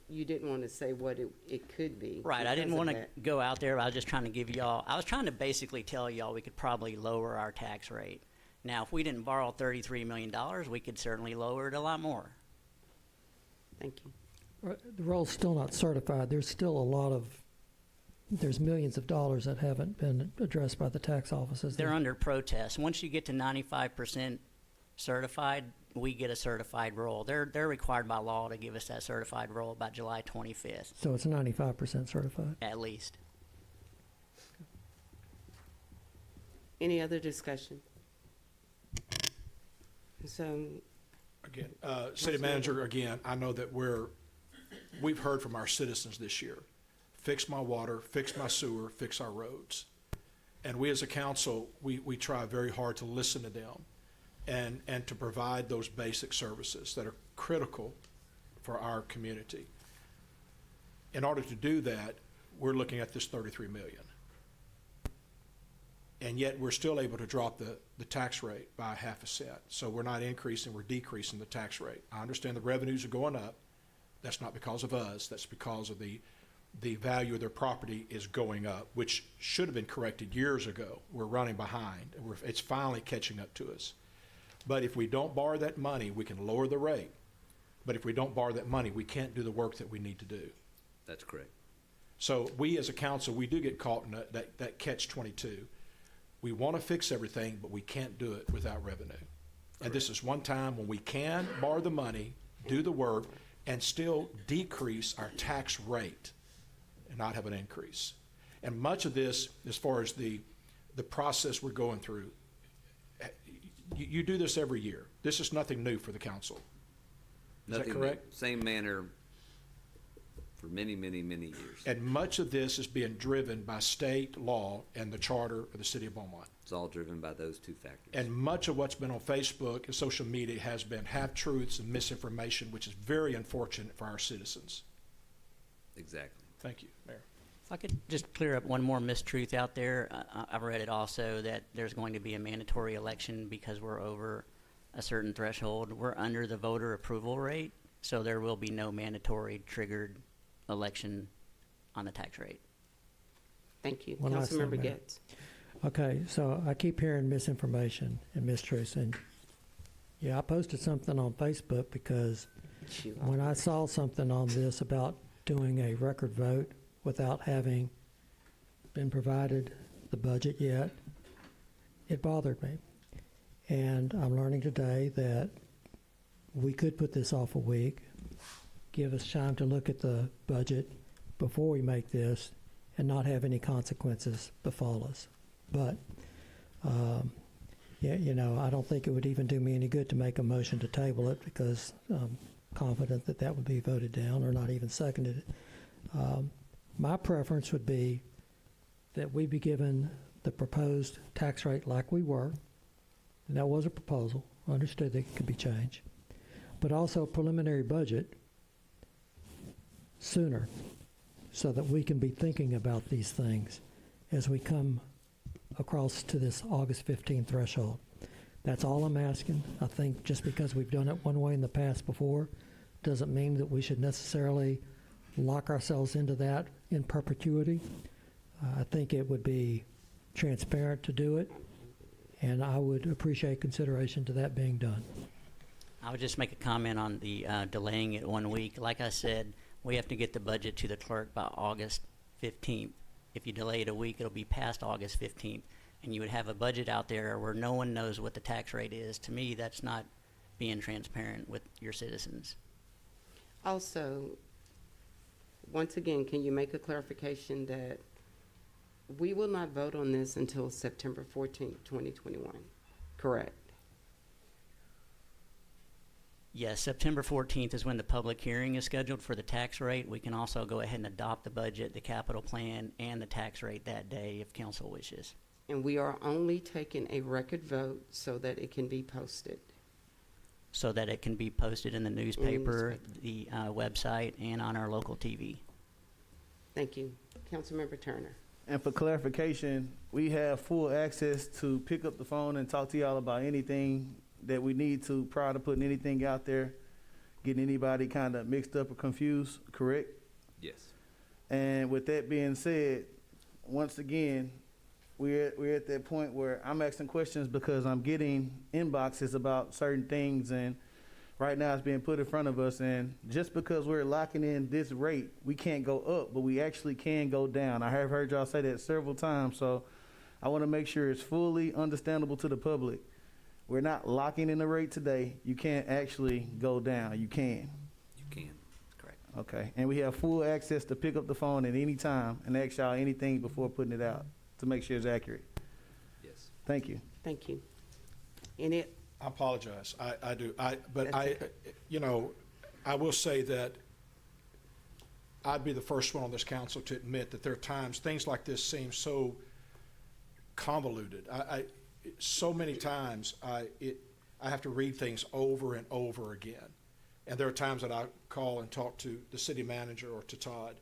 you didn't want to say what it could be. Right, I didn't because of want to that. go out there. I was just trying to give y'all, I was trying to basically tell y'all we could probably lower our tax rate. Now, if we didn't borrow $33 million, we could certainly lower it a lot more. Thank you. The roll's still not certified. There's still there's millions of dollars that haven't been addressed by the tax offices. They're under protest. Once you get to 95% certified, we get a certified roll. They're required by law to give us that certified roll by July 25th, So it's 95% certified. at least. Any other discussion? So, Again, City Manager, again, I know that we've heard from our citizens this year. Fix my water, fix my sewer, fix our roads. And we as a council, we try very hard to listen to them and to provide those basic services that are critical for our community. In order to do that, we're looking at this 33 million. And yet we're still able to drop the tax rate by 0.5 cent. So we're not increasing, we're decreasing the tax rate. I understand the revenues are going up. That's not because of us, that's because of the value of their property is going up, which should have been corrected years ago. We're running behind. It's finally catching up to us. But if we don't borrow that money, we can lower the rate. But if we don't borrow that money, we can't do the work that we need to do. That's correct. So we as a council, we do get caught in that catch-22. We want to fix everything, but we can't do it without revenue. And this is one time when we can borrow the money, do the work, and still decrease our tax rate and not have an increase. And much of this, as far as the process we're going through, you do this every year. This is nothing new for the council. Is that correct? Same manner for many, many, many years. And much of this is being driven by state law and the charter of the city of Beaumont. It's all driven by those two factors. And much of what's been on Facebook and social media has been half-truths and misinformation, which is very unfortunate for our citizens. Exactly. Thank you, Mayor. If I could just clear up one more mistruth out there. I've read it also that there's going to be a mandatory election because we're over a certain threshold. We're under the voter approval rate, so there will be no mandatory triggered election on the tax rate. Thank you. One last thing, Councilmember Mayor. Getz. Okay, so I keep hearing misinformation and mistruths, and yeah, I posted something on Facebook because when I saw something on this about doing a record vote without having been provided the budget yet, it bothered me. And I'm learning today that we could put this off a week, give us time to look at the budget before we make this, and not have any consequences befall us. But, yeah, you know, I don't think it would even do me any good to make a motion to table it because I'm confident that that would be voted down or not even seconded. My preference would be that we be given the proposed tax rate like we were, and that was a proposal. I understood that it could be changed, but also a preliminary budget sooner so that we can be thinking about these things as we come across to this August 15 threshold. That's all I'm asking. I think just because we've done it one way in the past before doesn't mean that we should necessarily lock ourselves into that in perpetuity. I think it would be transparent to do it, and I would appreciate consideration to that being done. I would just make a comment on the delaying it 1 week. Like I said, we have to get the budget to the clerk by August 15th. If you delay it a week, it'll be past August 15th, and you would have a budget out there where no one knows what the tax rate is. To me, that's not being transparent with your citizens. Also, once again, can you make a clarification that we will not vote on this until September 14th, 2021, correct? Yes, September 14th is when the public hearing is scheduled for the tax rate. We can also go ahead and adopt the budget, the capital plan, and the tax rate that day if council wishes. And we are only taking a record vote so that it can be posted. So that it can be posted in the newspaper, the website, and on our local TV. Thank you. Councilmember Turner. And for clarification, we have full access to pick up the phone and talk to y'all about anything that we need to prior to putting anything out there, getting anybody kind of mixed up or confused, correct? Yes. And with that being said, once again, we're at that point where I'm asking questions because I'm getting inboxes about certain things, and right now it's being put in front of us, and just because we're locking in this rate, we can't go up, but we actually can go down. I have heard y'all say that several times, so I want to make sure it's fully understandable to the public. We're not locking in the rate today. You can't actually go down. You can. You can. Correct. Okay. And we have full access to pick up the phone at any time and ask y'all anything before putting it out to make sure it's accurate. Yes. Thank you. Thank you. Any I apologize. I do. But That's okay. you know, I will say that I'd be the first one on this council to admit that there are times things like this seem so convoluted. So many times I have to read things over and over again. And there are times that I call and talk to the city manager or to Todd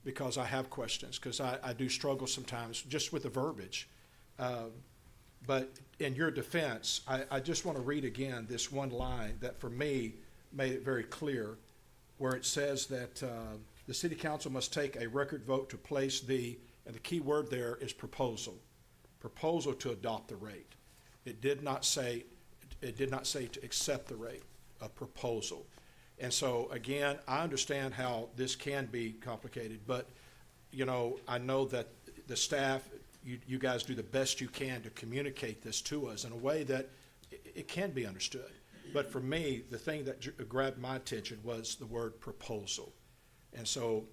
because I have questions, because I do struggle sometimes just with the verbiage. But in your defense, I just want to read again this one line that for me made it very clear, where it says that the city council must take a record vote to place and the key word there is proposal to adopt the rate. It did not say to accept the rate, a proposal. And so again, I understand how this can be complicated, but you know, I know that the staff, you guys do the best you can to communicate this to us in a way that it can be understood. But for me, the thing that grabbed my attention was the word proposal. And so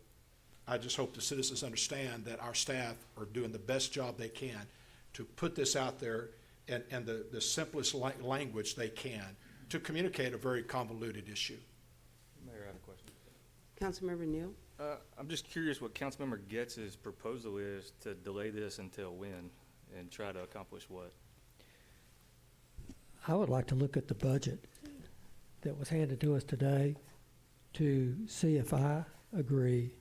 I just hope the citizens understand that our staff are doing the best job they can to put this out there and the simplest language they can to communicate a very convoluted issue. Mayor, I have a question. Councilmember Neal? I'm just curious what Councilmember Getz's proposal is to delay this until when and try to accomplish what? I would like to look at the budget that was handed to us today to see if I agree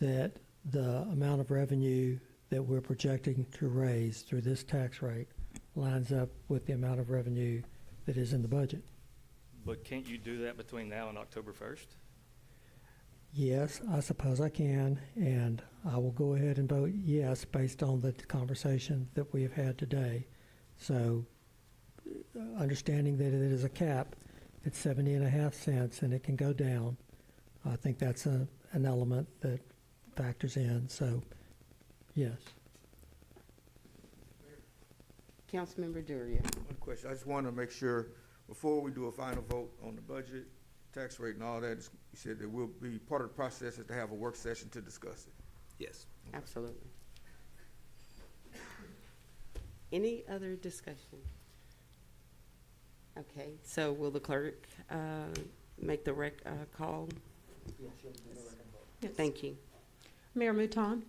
that the amount of revenue that we're projecting to raise through this tax rate lines up with the amount of revenue that is in the budget. But can't you do that between now and October 1st? Yes, I suppose I can, and I will go ahead and vote yes based on the conversation that we have had today. So, understanding that it is a cap at 70.5 cents and it can go down, I think that's an element that factors in. So, yes. Councilmember Duria? One question. I just want to make sure, before we do a final vote on the budget, tax rate and all that, you said there will be, part of the process is to have a work session to discuss it. Yes. Absolutely. Any other discussion? Okay, so will the clerk make the call? Yes. Thank you. Mayor Mouton,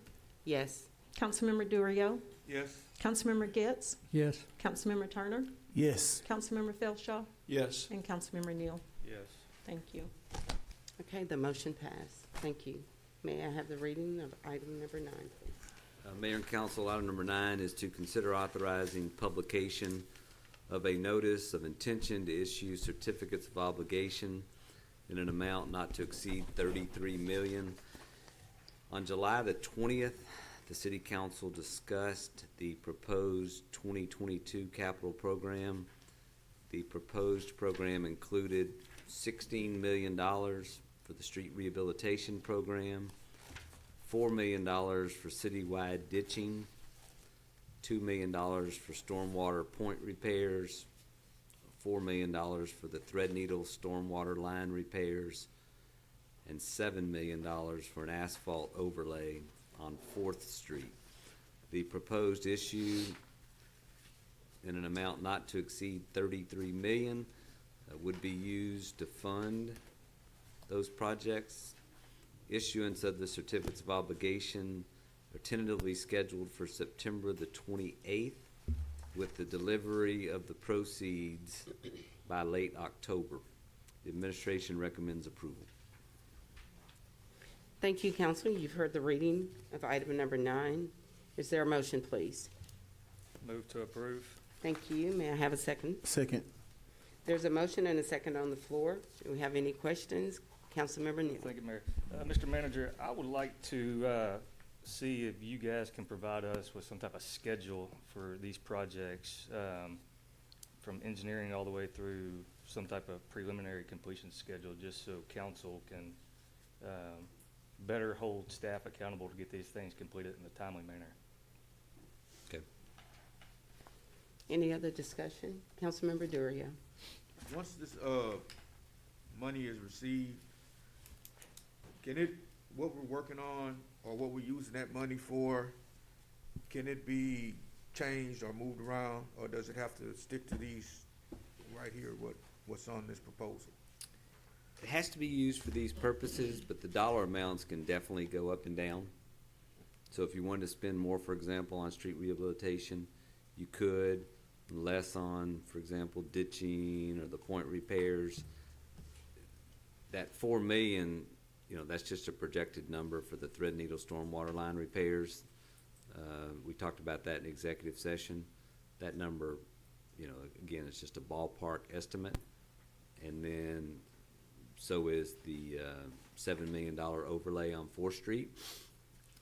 Yes. Councilmember Durio, Yes. Councilmember Getz, Yes. Councilmember Turner, Yes. Councilmember Felshaw, Yes. and Councilmember Neal. Yes. Thank you. Okay, the motion passed. Thank you. May I have the reading of item number 9, please? Mayor and council, item number 9 is to consider authorizing publication of a notice of intention to issue certificates of obligation in an amount not to exceed $33 million. On July the 20th, the City Council discussed the proposed 2022 capital program. The proposed program included $16 million for the street rehabilitation program, $4 million for citywide ditching, $2 million for stormwater point repairs, $4 million for the Threadneedle stormwater line repairs, and $7 million for an asphalt overlay on 4th Street. The proposed issue in an amount not to exceed $33 million would be used to fund those projects. Issuance of the certificates of obligation are tentatively scheduled for September the 28th, with the delivery of the proceeds by late October. The administration recommends approval. Thank you, Council. You've heard the reading of item number 9. Is there a motion, please? Move to approve. Thank you. May I have a second? Second. There's a motion and a second on the floor. Do we have any questions? Councilmember Neal. Thank you, Mayor. Mr. Manager, I would like to see if you guys can provide us with some type of schedule for these projects, from engineering all the way through some type of preliminary completion schedule, just so council can better hold staff accountable to get these things completed in a timely manner. Okay. Any other discussion? Councilmember Duria. Once this money is received, can it, what we're working on or what we're using that money for, can it be changed or moved around, or does it have to stick to these right here, what's on this proposal? It has to be used for these purposes, but the dollar amounts can definitely go up and down. So if you wanted to spend more, for example, on street rehabilitation, you could, less on, for example, ditching or the point repairs. That 4 million, that's just a projected number for the Threadneedle stormwater line repairs. We talked about that in executive session. That number, again, it's just a ballpark estimate. And then so is the $7 million overlay on 4th Street.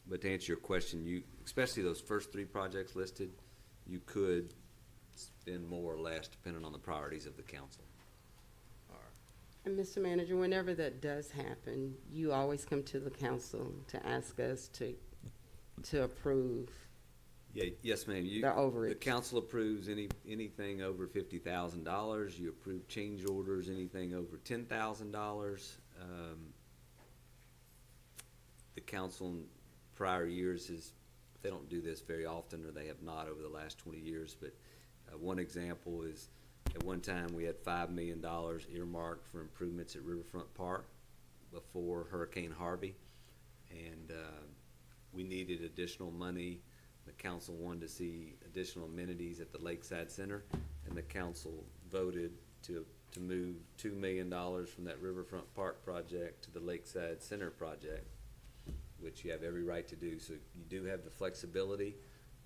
But to answer your question, especially those first 3 projects listed, you could spend more or less depending on the priorities of the council. And Mr. Manager, whenever that does happen, you always come to the council to ask us to approve. Yeah, yes, ma'am. The overage. The council approves anything over $50,000. You approve change orders, anything over $10,000. The council in prior years they don't do this very often, or they have not over the last 20 years, but one example is at one time we had $5 million earmarked for improvements at Riverfront Park before Hurricane Harvey, and we needed additional money. The council wanted to see additional amenities at the Lakeside Center, and the council voted to move $2 million from that Riverfront Park project to the Lakeside Center project, which you have every right to do. So you do have the flexibility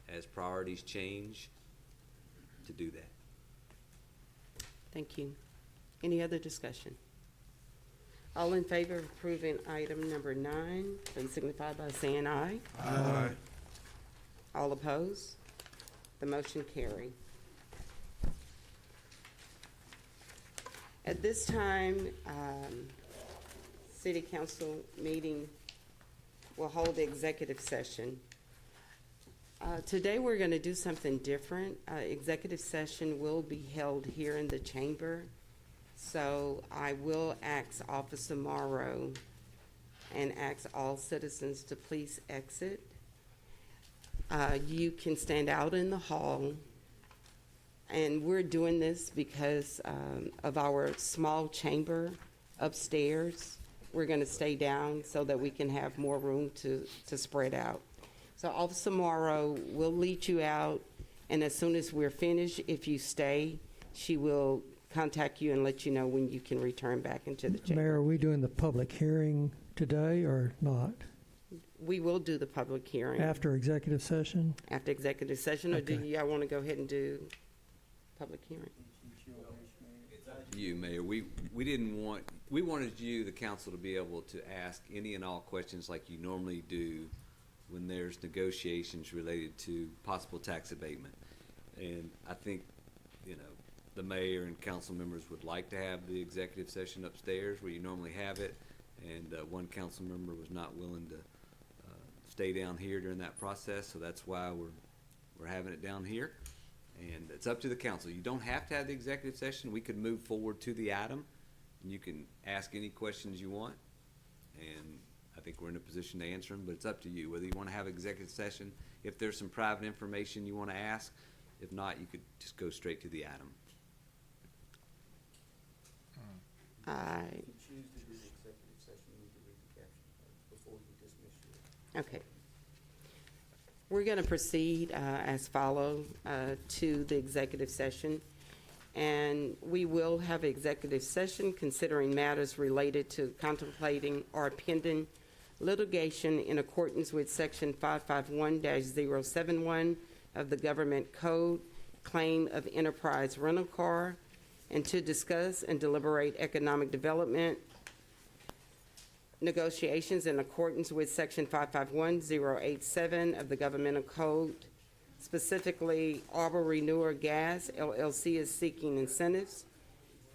as priorities change to do that. Thank you. Any other discussion? All in favor of approving item number 9, please signify by saying aye. Aye. All opposed? The motion carried. At this time, City Council meeting will hold the executive session. Today we're going to do something different. Executive session will be held here in the chamber. So I will ask Officer Morrow and ask all citizens to please exit. You can stand out in the hall. And we're doing this because of our small chamber upstairs. We're going to stay down so that we can have more room to spread out. So Officer Morrow will lead you out, and as soon as we're finished, if you stay, she will contact you and let you know when you can return back into the chamber. Mayor, are we doing the public hearing today or not? We will do the public hearing. After executive session? After executive session, or do Okay. y'all want to go ahead and do public hearing? It's up to you, Mayor. We wanted you, the council, to be able to ask any and all questions like you normally do when there's negotiations related to possible tax abatement. And I think, the mayor and council members would like to have the executive session upstairs where you normally have it. And one council member was not willing to stay down here during that process, so that's why we're having it down here. And it's up to the council. You don't have to have the executive session. We could move forward to the item, and you can ask any questions you want. And I think we're in a position to answer them, but it's up to you whether you want to have executive session. If there's some private information you want to ask, if not, you could just go straight to the item. Okay. We're going to proceed as follows to the executive session. And we will have executive session considering matters related to contemplating or pending litigation in accordance with Section 551-071 of the Government Code, claim of enterprise rental car, and to discuss and deliberate economic development negotiations in accordance with Section 551-087 of the Governmental Code. Specifically, Arbor Renewer Gas LLC is seeking incentives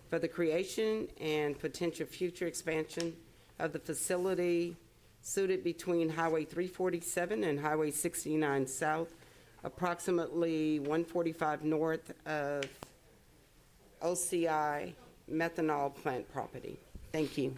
for the creation and potential future expansion of the facility suited between Highway 347 and Highway 69 South, approximately 145 north of OCI methanol plant property. Thank you.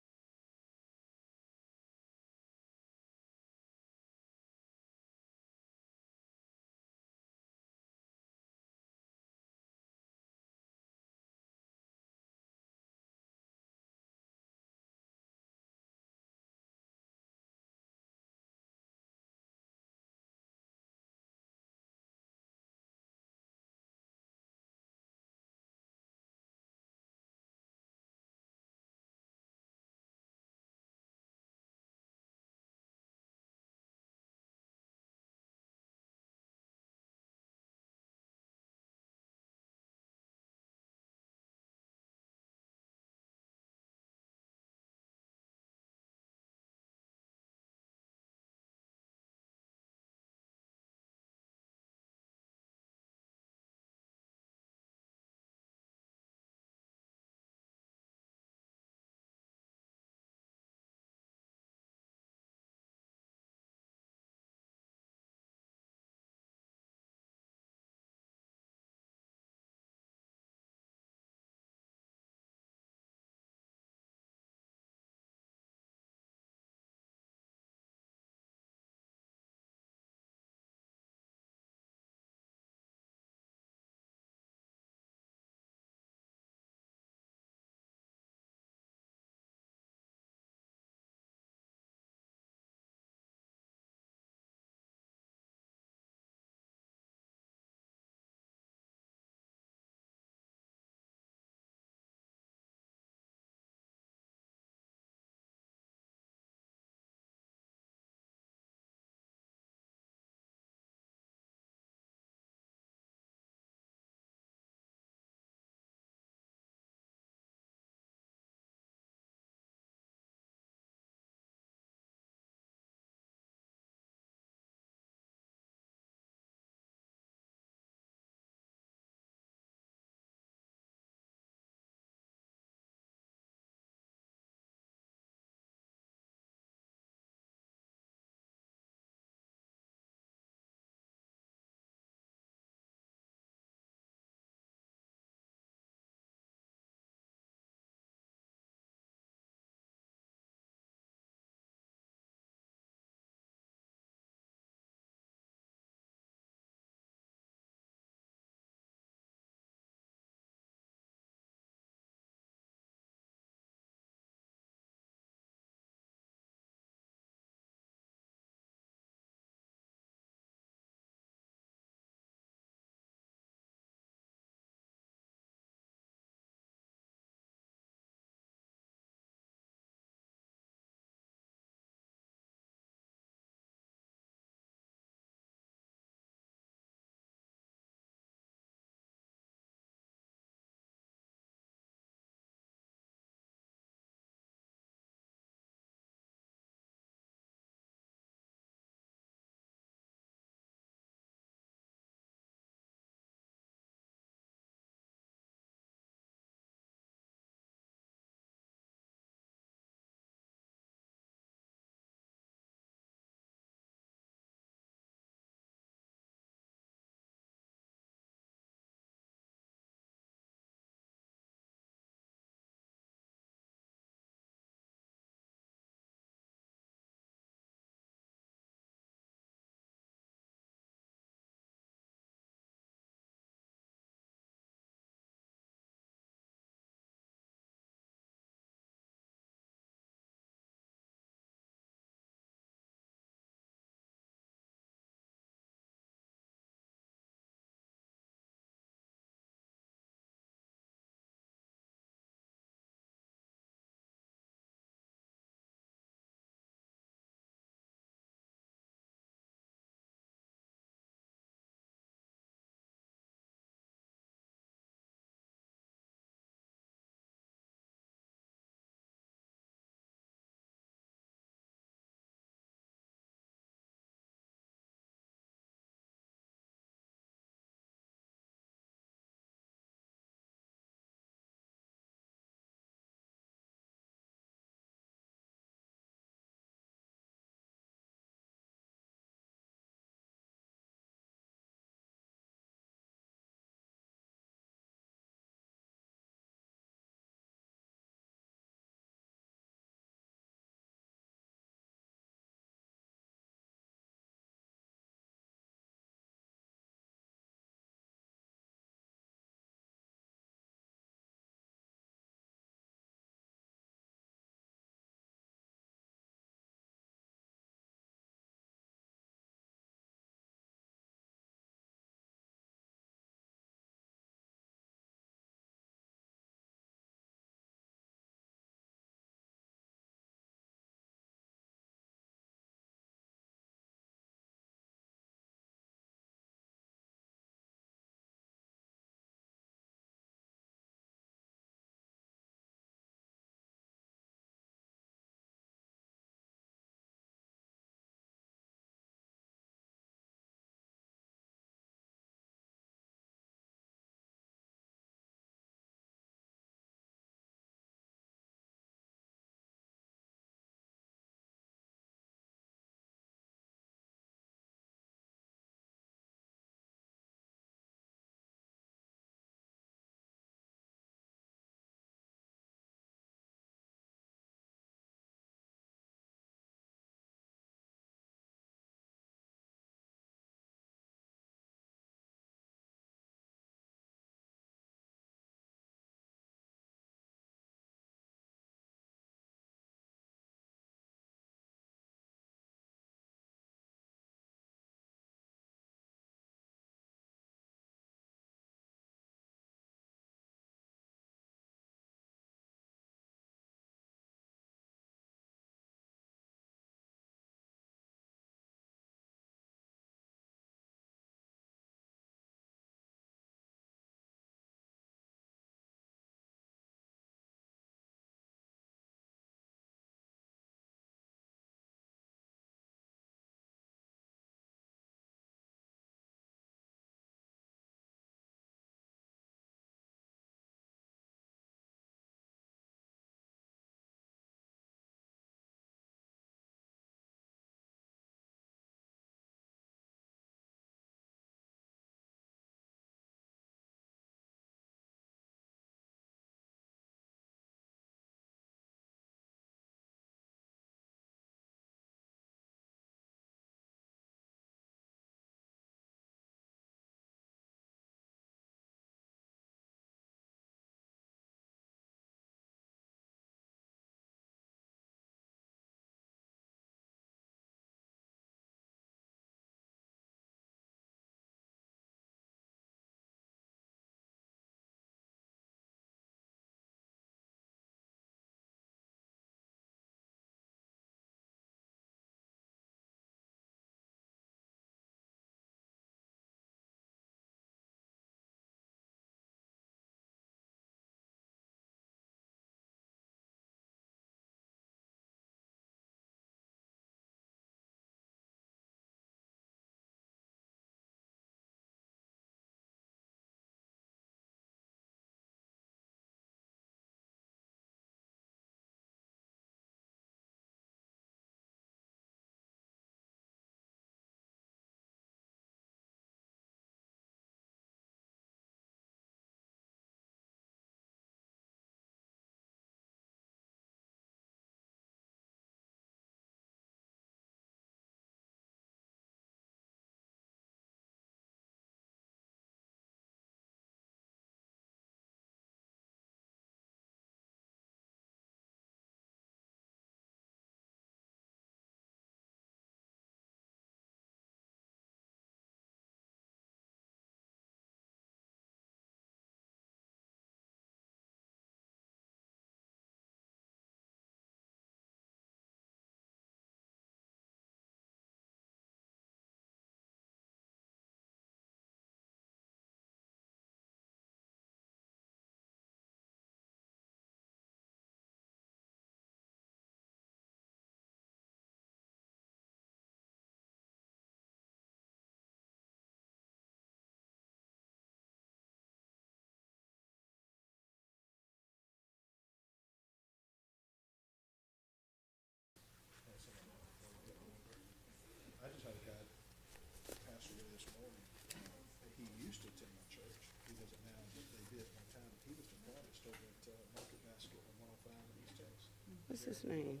used to attend my church. He doesn't now, but they did at one time. He was the broadest over at Market Basket on 105 in East Texas. What's his name?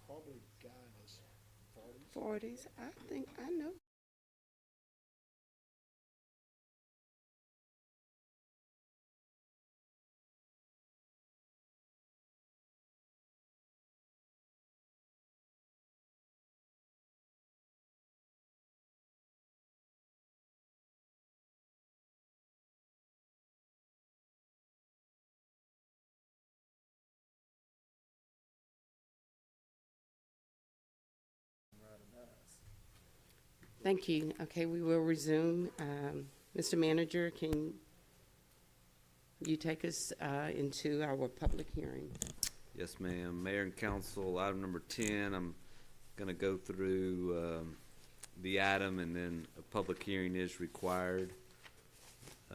Probably a guy in his 40s. 40s. I think I know. Thank you. Okay, we will resume. Mr. Manager, can you take us into our public hearing? Yes, ma'am. Mayor and council, item number 10, I'm going to go through the item, and then a public hearing is required,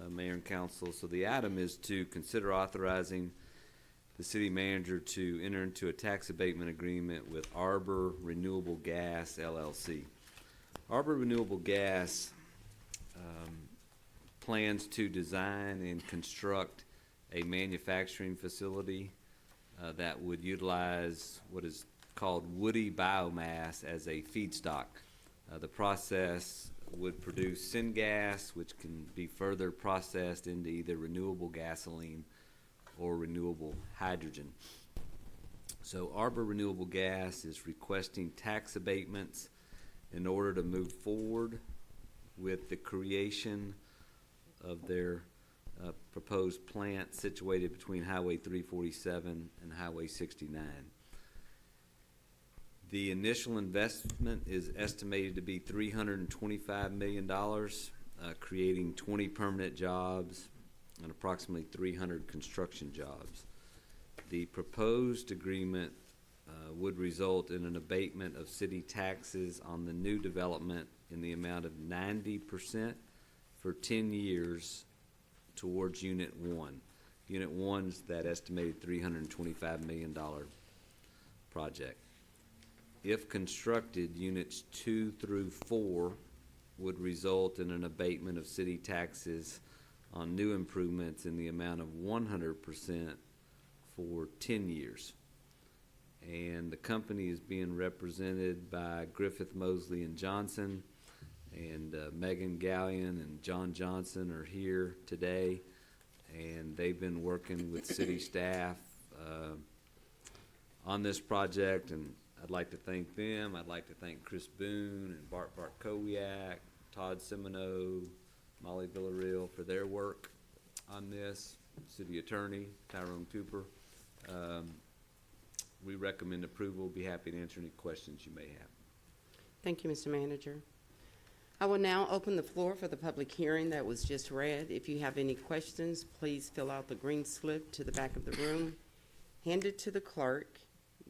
Mayor and council. So the item is to consider authorizing the city manager to enter into a tax abatement agreement with Arbor Renewable Gas, LLC. Arbor Renewable Gas plans to design and construct a manufacturing facility that would utilize what is called woody biomass as a feedstock. The process would produce syngas, which can be further processed into either renewable gasoline or renewable hydrogen. So Arbor Renewable Gas is requesting tax abatements in order to move forward with the creation of their proposed plant situated between Highway 347 and Highway 69. The initial investment is estimated to be $325 million, creating 20 permanent jobs and approximately 300 construction jobs. The proposed agreement would result in an abatement of city taxes on the new development in the amount of 90% for 10 years towards Unit 1. Unit 1's that estimated $325 million project. If constructed, Units 2 through 4 would result in an abatement of city taxes on new improvements in the amount of 100% for 10 years. And the company is being represented by Griffith, Mosley, and Johnson, and Megan Gallion and John Johnson are here today, and they've been working with city staff on this project, and I'd like to thank them. I'd like to thank Chris Boone and Bart Kowiak, Todd Semino, Molly Villarreal for their work on this, city attorney Tyrone Cooper. We recommend approval. Be happy to answer any questions you may have. Thank you, Mr. Manager. I will now open the floor for the public hearing that was just read. If you have any questions, please fill out the green slip to the back of the room. Hand it to the clerk.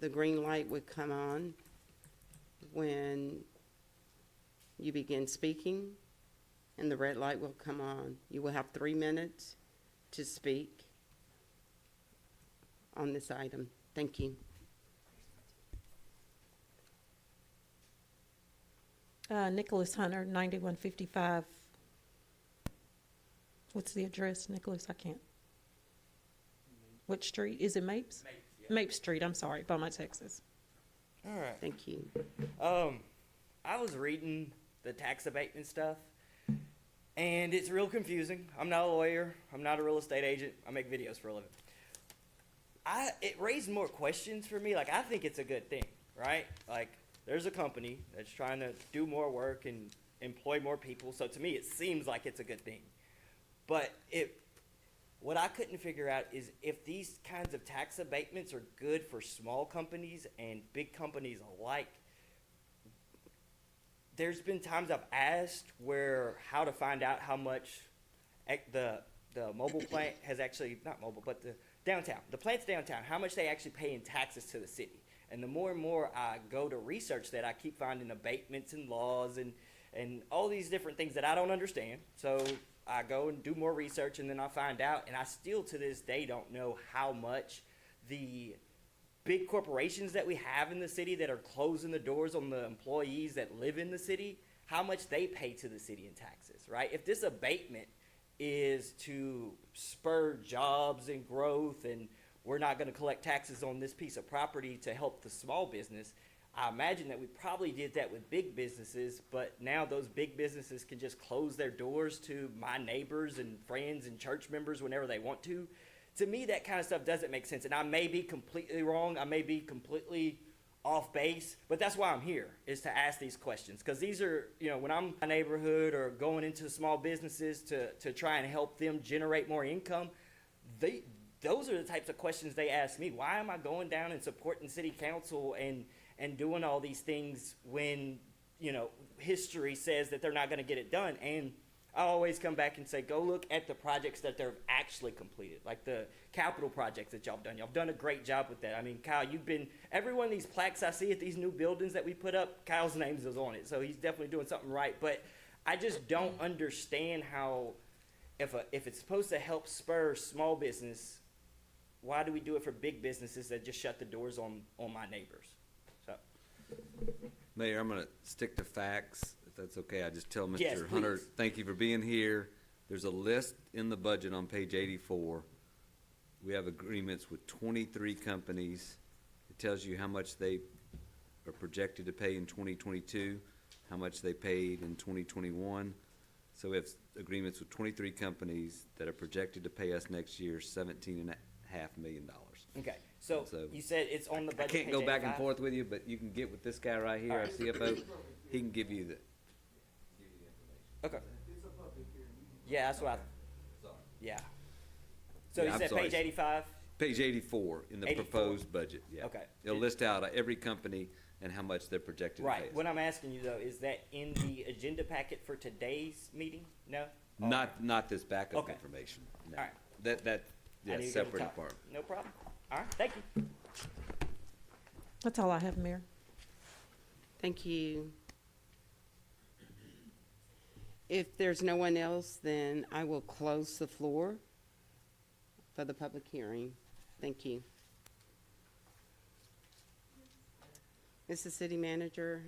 The green light would come on when you begin speaking, and the red light will come on. You will have 3 minutes to speak on this item. Thank you. Nicholas Hunter, 9155. What's the address, Nicholas? I can't. Which street? Is it Mapes? Mapes, yeah. Mapes Street, I'm sorry, Beaumont, Texas. All right. Thank you. I was reading the tax abatement stuff, and it's real confusing. I'm not a lawyer. I'm not a real estate agent. I make videos for a living. It raised more questions for me. Like, I think it's a good thing, right? Like, there's a company that's trying to do more work and employ more people. So to me, it seems like it's a good thing. But what I couldn't figure out is if these kinds of tax abatements are good for small companies and big companies alike. There's been times I've asked how to find out how much the mobile plant has actually, not mobile, but the plant's downtown, how much they actually pay in taxes to the city. And the more and more I go to research that, I keep finding abatements and laws and all these different things that I don't understand. So I go and do more research, and then I find out, and I still to this day don't know how much the big corporations that we have in the city that are closing the doors on the employees that live in the city, how much they pay to the city in taxes, right? If this abatement is to spur jobs and growth, and we're not going to collect taxes on this piece of property to help the small business. I imagine that we probably did that with big businesses, but now those big businesses can just close their doors to my neighbors and friends and church members whenever they want to. To me, that kind of stuff doesn't make sense, and I may be completely wrong. I may be completely off base, but that's why I'm here, is to ask these questions. Because these are, when I'm in my neighborhood or going into small businesses to try and help them generate more income, those are the types of questions they ask me. Why am I going down and supporting city council and doing all these things when, history says that they're not going to get it done? And I always come back and say, go look at the projects that they've actually completed, like the capital projects that y'all done. Y'all done a great job with that. I mean, Kyle, every one of these plaques I see at these new buildings that we put up, Kyle's name is on it. So he's definitely doing something right. But I just don't understand how, if it's supposed to help spur small business, why do we do it for big businesses that just shut the doors on my neighbors? So, Mayor, I'm going to stick to facts, if that's okay. I just tell Mr. Yes, Hunter, please. thank you for being here. There's a list in the budget on page 84. We have agreements with 23 companies. It tells you how much they are projected to pay in 2022, how much they paid in 2021. So we have agreements with 23 companies that are projected to pay us next year $17.5 million. okay. So you said it's on the budget. I can't page go back and 85? forth with you, but you can get with this guy right here, All our right. CFO. He can give you the. Okay. Yeah, that's what yeah. So Yeah, you I'm said sorry. page 85? Page 84 in the 84. proposed budget, yeah. Okay. It'll list out every company and how much they're projected to pay Right. us. What I'm asking you, though, is that in the agenda packet for today's meeting? No? Not this backup Okay. information. No. All right. That, I yeah, knew you were gonna separate talk. apart. No problem. All right. Thank you. That's all I have, Mayor. Thank you. If there's no one else, then I will close the floor for the public hearing. Thank you. Mr. City Manager,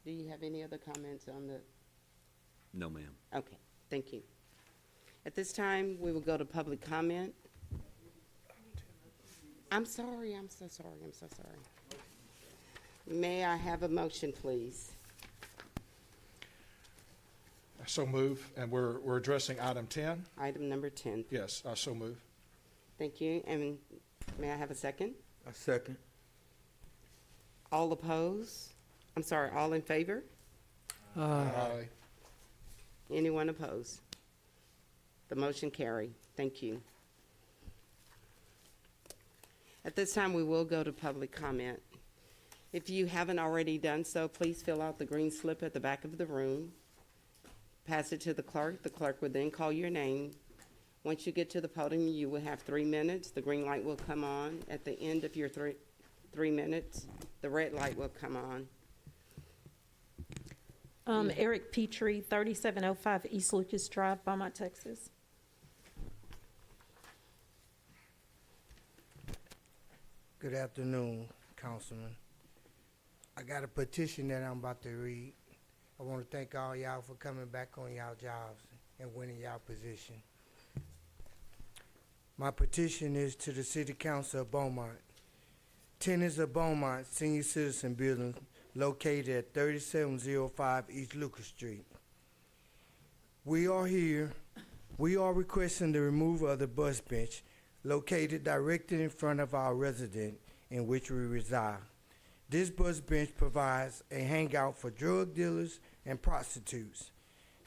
do you have any other comments on the? No, ma'am. Okay, thank you. At this time, we will go to public comment. I'm sorry, I'm so sorry, I'm so sorry. May I have a motion, please? I so move, and we're addressing item 10. Item number 10. Yes, I so move. Thank you, and may I have a second? A second. All opposed? I'm sorry, all in favor? Aye. Anyone opposed? The motion carry. Thank you. At this time, we will go to public comment. If you haven't already done so, please fill out the green slip at the back of the room. Pass it to the clerk. The clerk will then call your name. Once you get to the podium, you will have 3 minutes. The green light will come on. At the end of your three minutes, the red light will come on. Eric Petrie, 3705 East Lucas Drive, Beaumont, Texas. Good afternoon, Councilman. I got a petition that I'm about to read. I want to thank all y'all for coming back on y'all jobs and winning y'all position. My petition is to the City Council of Beaumont. Tenants of Beaumont Senior Citizen Building located at 3705 East Lucas Street. We are requesting the removal of the bus bench located directly in front of our residence in which we reside. This bus bench provides a hangout for drug dealers and prostitutes.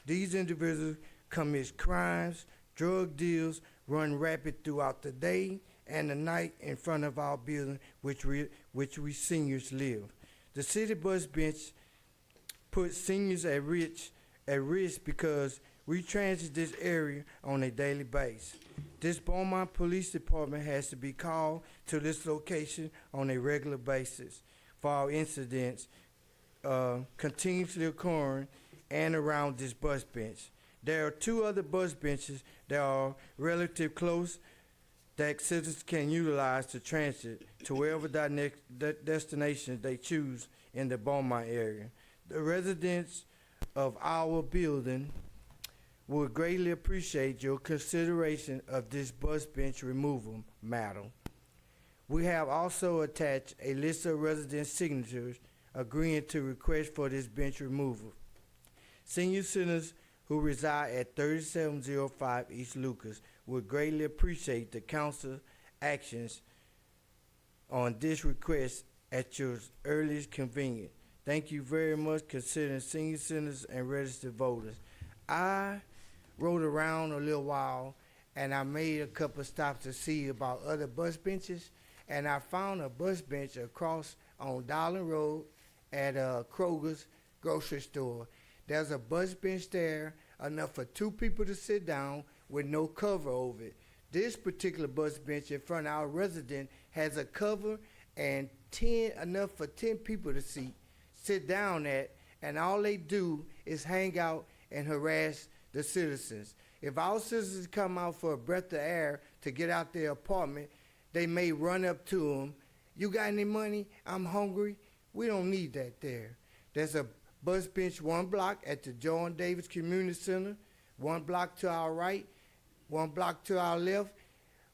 These individuals commit crimes, drug deals, run rapid throughout the day and the night in front of our building which we seniors live. The city bus bench puts seniors at risk because we transit this area on a daily basis. This Beaumont Police Department has to be called to this location on a regular basis for our incidents continuously occurring and around this bus bench. There are 2 other bus benches that are relatively close that citizens can utilize to transit to wherever destination they choose in the Beaumont area. The residents of our building We would greatly appreciate your consideration of this bus bench removal matter. We have also attached a list of resident signatures agreeing to request for this bench removal. Senior citizens who reside at 3705 East Lucas would greatly appreciate the council's actions on this request at your earliest convenience. Thank you very much, considering senior citizens and registered voters. I rode around a little while, and I made a couple stops to see about other bus benches, and I found a bus bench across on Darling Road at Kroger's grocery store. There's a bus bench there, enough for 2 people to sit down with no cover over it. This particular bus bench in front of our resident has a cover and enough for 10 people to sit down at, and all they do is hang out and harass the citizens. If our citizens come out for a breath of air to get out their apartment, they may run up to them. You got any money? I'm hungry. We don't need that there. There's a bus bench 1 block at the John Davis Community Center, 1 block to our right, 1 block to our left.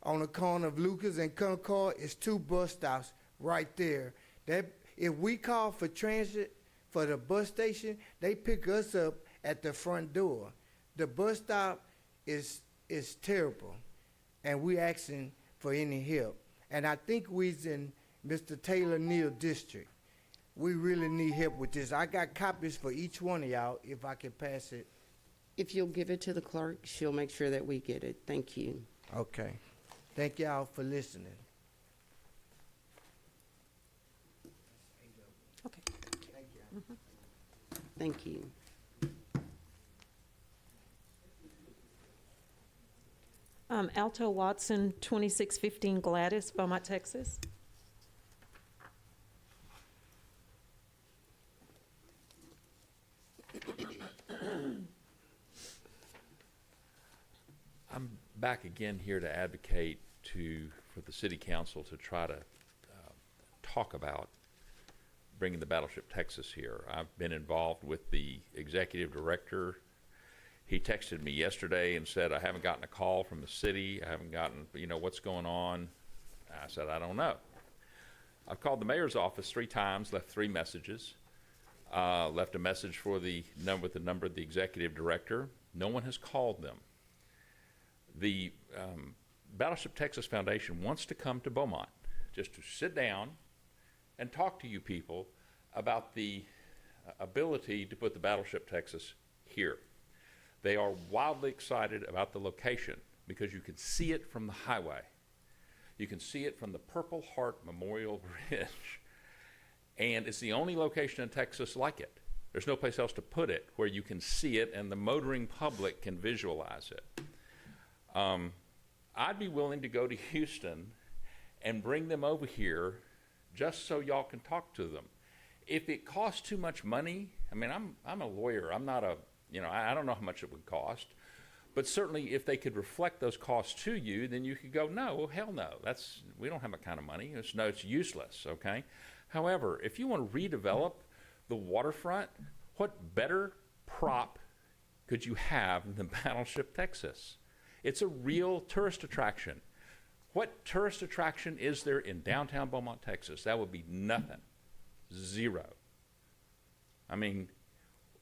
On the corner of Lucas and Concord is 2 bus stops right there. That if we call for transit for the bus station, they pick us up at the front door. The bus stop is terrible, and we asking for any help. And I think we's in Mr. Taylor Neal district. We really need help with this. I got copies for each one of y'all if I can pass it. If you'll give it to the clerk, she'll make sure that we get it. Thank you. Okay. Thank y'all for listening. Okay. Thank you. Thank you. Alto Watson, 2615 Gladys, Beaumont, Texas. I'm back again here to advocate for the city council to try to talk about bringing the Battleship Texas here. I've been involved with the executive director. He texted me yesterday and said, I haven't gotten a call from the city. I haven't gotten, what's going on? I said, I don't know. I've called the mayor's office 3 times, left 3 messages, left a message with the number of the executive director. No one has called them. The Battleship Texas Foundation wants to come to Beaumont just to sit down and talk to you people about the ability to put the Battleship Texas here. They are wildly excited about the location because you can see it from the highway. You can see it from the Purple Heart Memorial Bridge. And it's the only location in Texas like it. There's no place else to put it where you can see it and the motoring public can visualize it. I'd be willing to go to Houston and bring them over here just so y'all can talk to them. If it costs too much money, I'm a lawyer. I'm not a, I don't know how much it would cost. But certainly if they could reflect those costs to you, then you could go, no, hell no. We don't have that kind of money. It's useless, okay? However, if you want to redevelop the waterfront, what better prop could you have than Battleship Texas? It's a real tourist attraction. What tourist attraction is there in downtown Beaumont, Texas? That would be nothing. 0.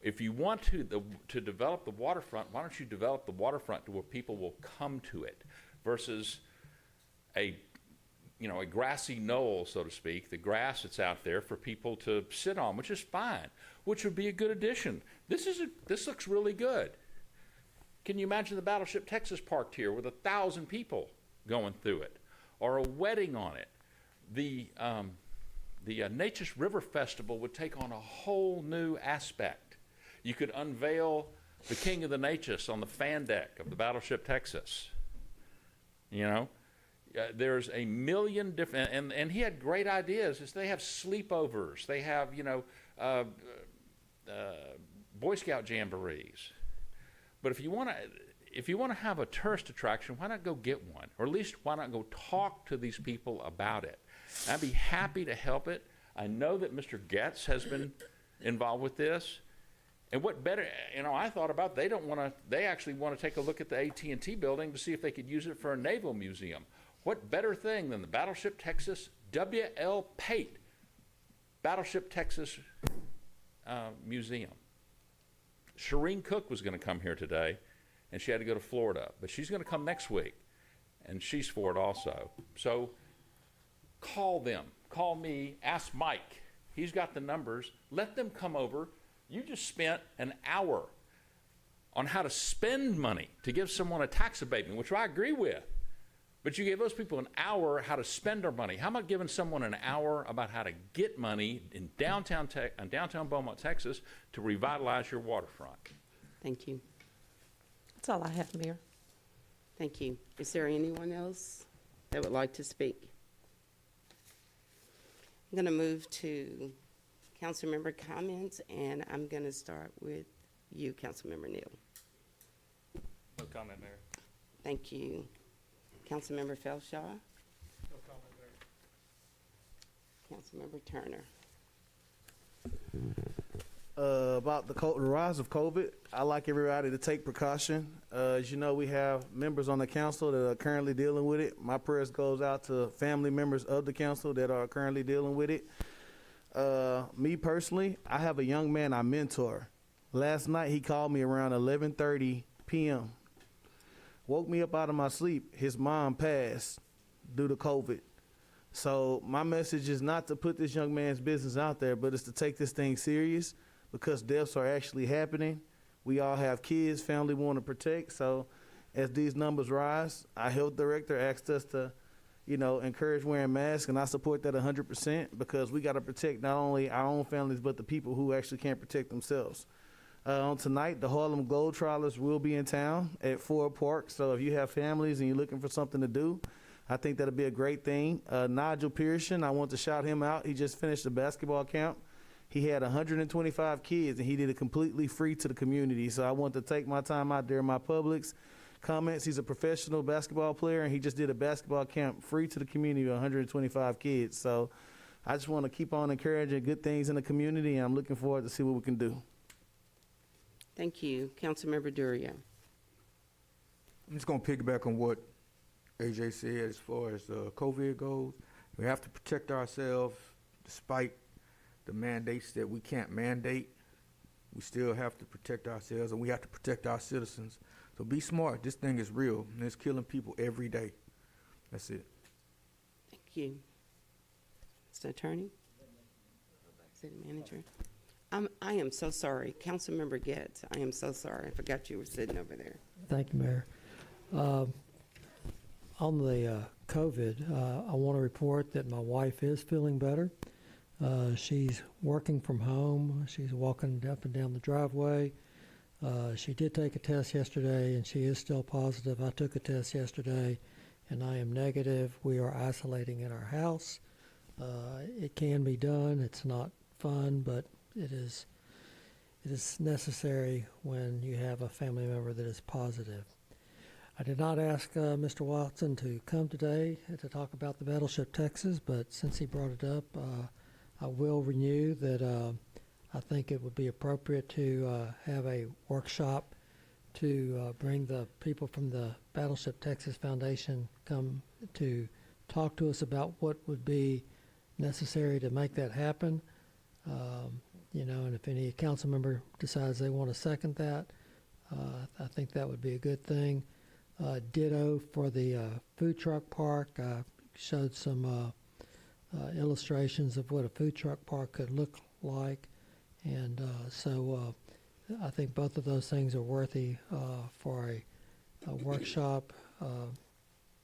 If you want to develop the waterfront, why don't you develop the waterfront to where people will come to it versus a grassy knoll, so to speak, the grass that's out there for people to sit on, which is fine, which would be a good addition. This looks really good. Can you imagine the Battleship Texas parked here with 1,000 people going through it, or a wedding on it? The Natchez River Festival would take on a whole new aspect. You could unveil the King of the Natchez on the fan deck of the Battleship Texas. There's a million different, and he had great ideas. They have sleepovers. They have, Boy Scout jamborees. But if you want to have a tourist attraction, why not go get one? Or at least why not go talk to these people about it? I'd be happy to help it. I know that Mr. Getz has been involved with this. And what better, I thought about, they actually want to take a look at the AT&T building to see if they could use it for a naval museum. What better thing than the Battleship Texas W.L. Pate Battleship Texas Museum. Shireen Cook was going to come here today, and she had to go to Florida, but she's going to come next week, and she's for it also. So call them, call me, ask Mike. He's got the numbers. Let them come over. You just spent an hour on how to spend money to give someone a tax abatement, which I agree with. But you gave those people an hour how to spend our money. How about giving someone an hour about how to get money in downtown Beaumont, Texas, to revitalize your waterfront? Thank you. That's all I have, Mayor. Thank you. Is there anyone else that would like to speak? I'm going to move to council member comments, and I'm going to start with you, Councilmember Neal. No comment, Mayor. Thank you. Councilmember Felshaw? No comment, Mayor. Councilmember Turner? About the rise of COVID, I like everybody to take precaution. As you know, we have members on the council that are currently dealing with it. My prayers goes out to family members of the council that are currently dealing with it. Me personally, I have a young man I mentor. Last night he called me around 11:30 p.m. Woke me up out of my sleep. His mom passed due to COVID. So my message is not to put this young man's business out there, but it's to take this thing serious, because deaths are actually happening. We all have kids, family want to protect. So as these numbers rise, our health director asked us to, encourage wearing masks, and I support that 100%, because we got to protect not only our own families, but the people who actually can't protect themselves. On tonight, the Harlem Globetrotters will be in town at Ford Park. So if you have families and you're looking for something to do, I think that'll be a great thing. Nigel Pearson, I want to shout him out. He just finished a basketball camp. He had 125 kids, and he did it completely free to the community. So I want to take my time out there in my Publix comments. He's a professional basketball player, and he just did a basketball camp free to the community with 125 kids. So I just want to keep on encouraging good things in the community, and I'm looking forward to see what we can do. Thank you. Councilmember Duria. I'm just going to piggyback on what AJ said as far as COVID goes. We have to protect ourselves despite the mandates that we can't mandate. We still have to protect ourselves, and we have to protect our citizens. So be smart. This thing is real, and it's killing people every day. That's it. Thank you. Mr. Attorney? City Manager? I am so sorry. Councilmember Getz, I am so sorry. I forgot you were sitting over there. Thank you, Mayor. On the COVID, I want to report that my wife is feeling better. She's working from home. She's walking up and down the driveway. She did take a test yesterday, and she is still positive. I took a test yesterday, and I am negative. We are isolating in our house. It can be done. It's not fun, but it is necessary when you have a family member that is positive. I did not ask Mr. Watson to come today to talk about the Battleship Texas, but since he brought it up, I will renew that I think it would be appropriate to have a workshop to bring the people from the Battleship Texas Foundation come to talk to us about what would be necessary to make that happen. And if any council member decides they want to second that, I think that would be a good thing. Ditto for the food truck park. I showed some illustrations of what a food truck park could look like. And so I think both of those things are worthy for a workshop.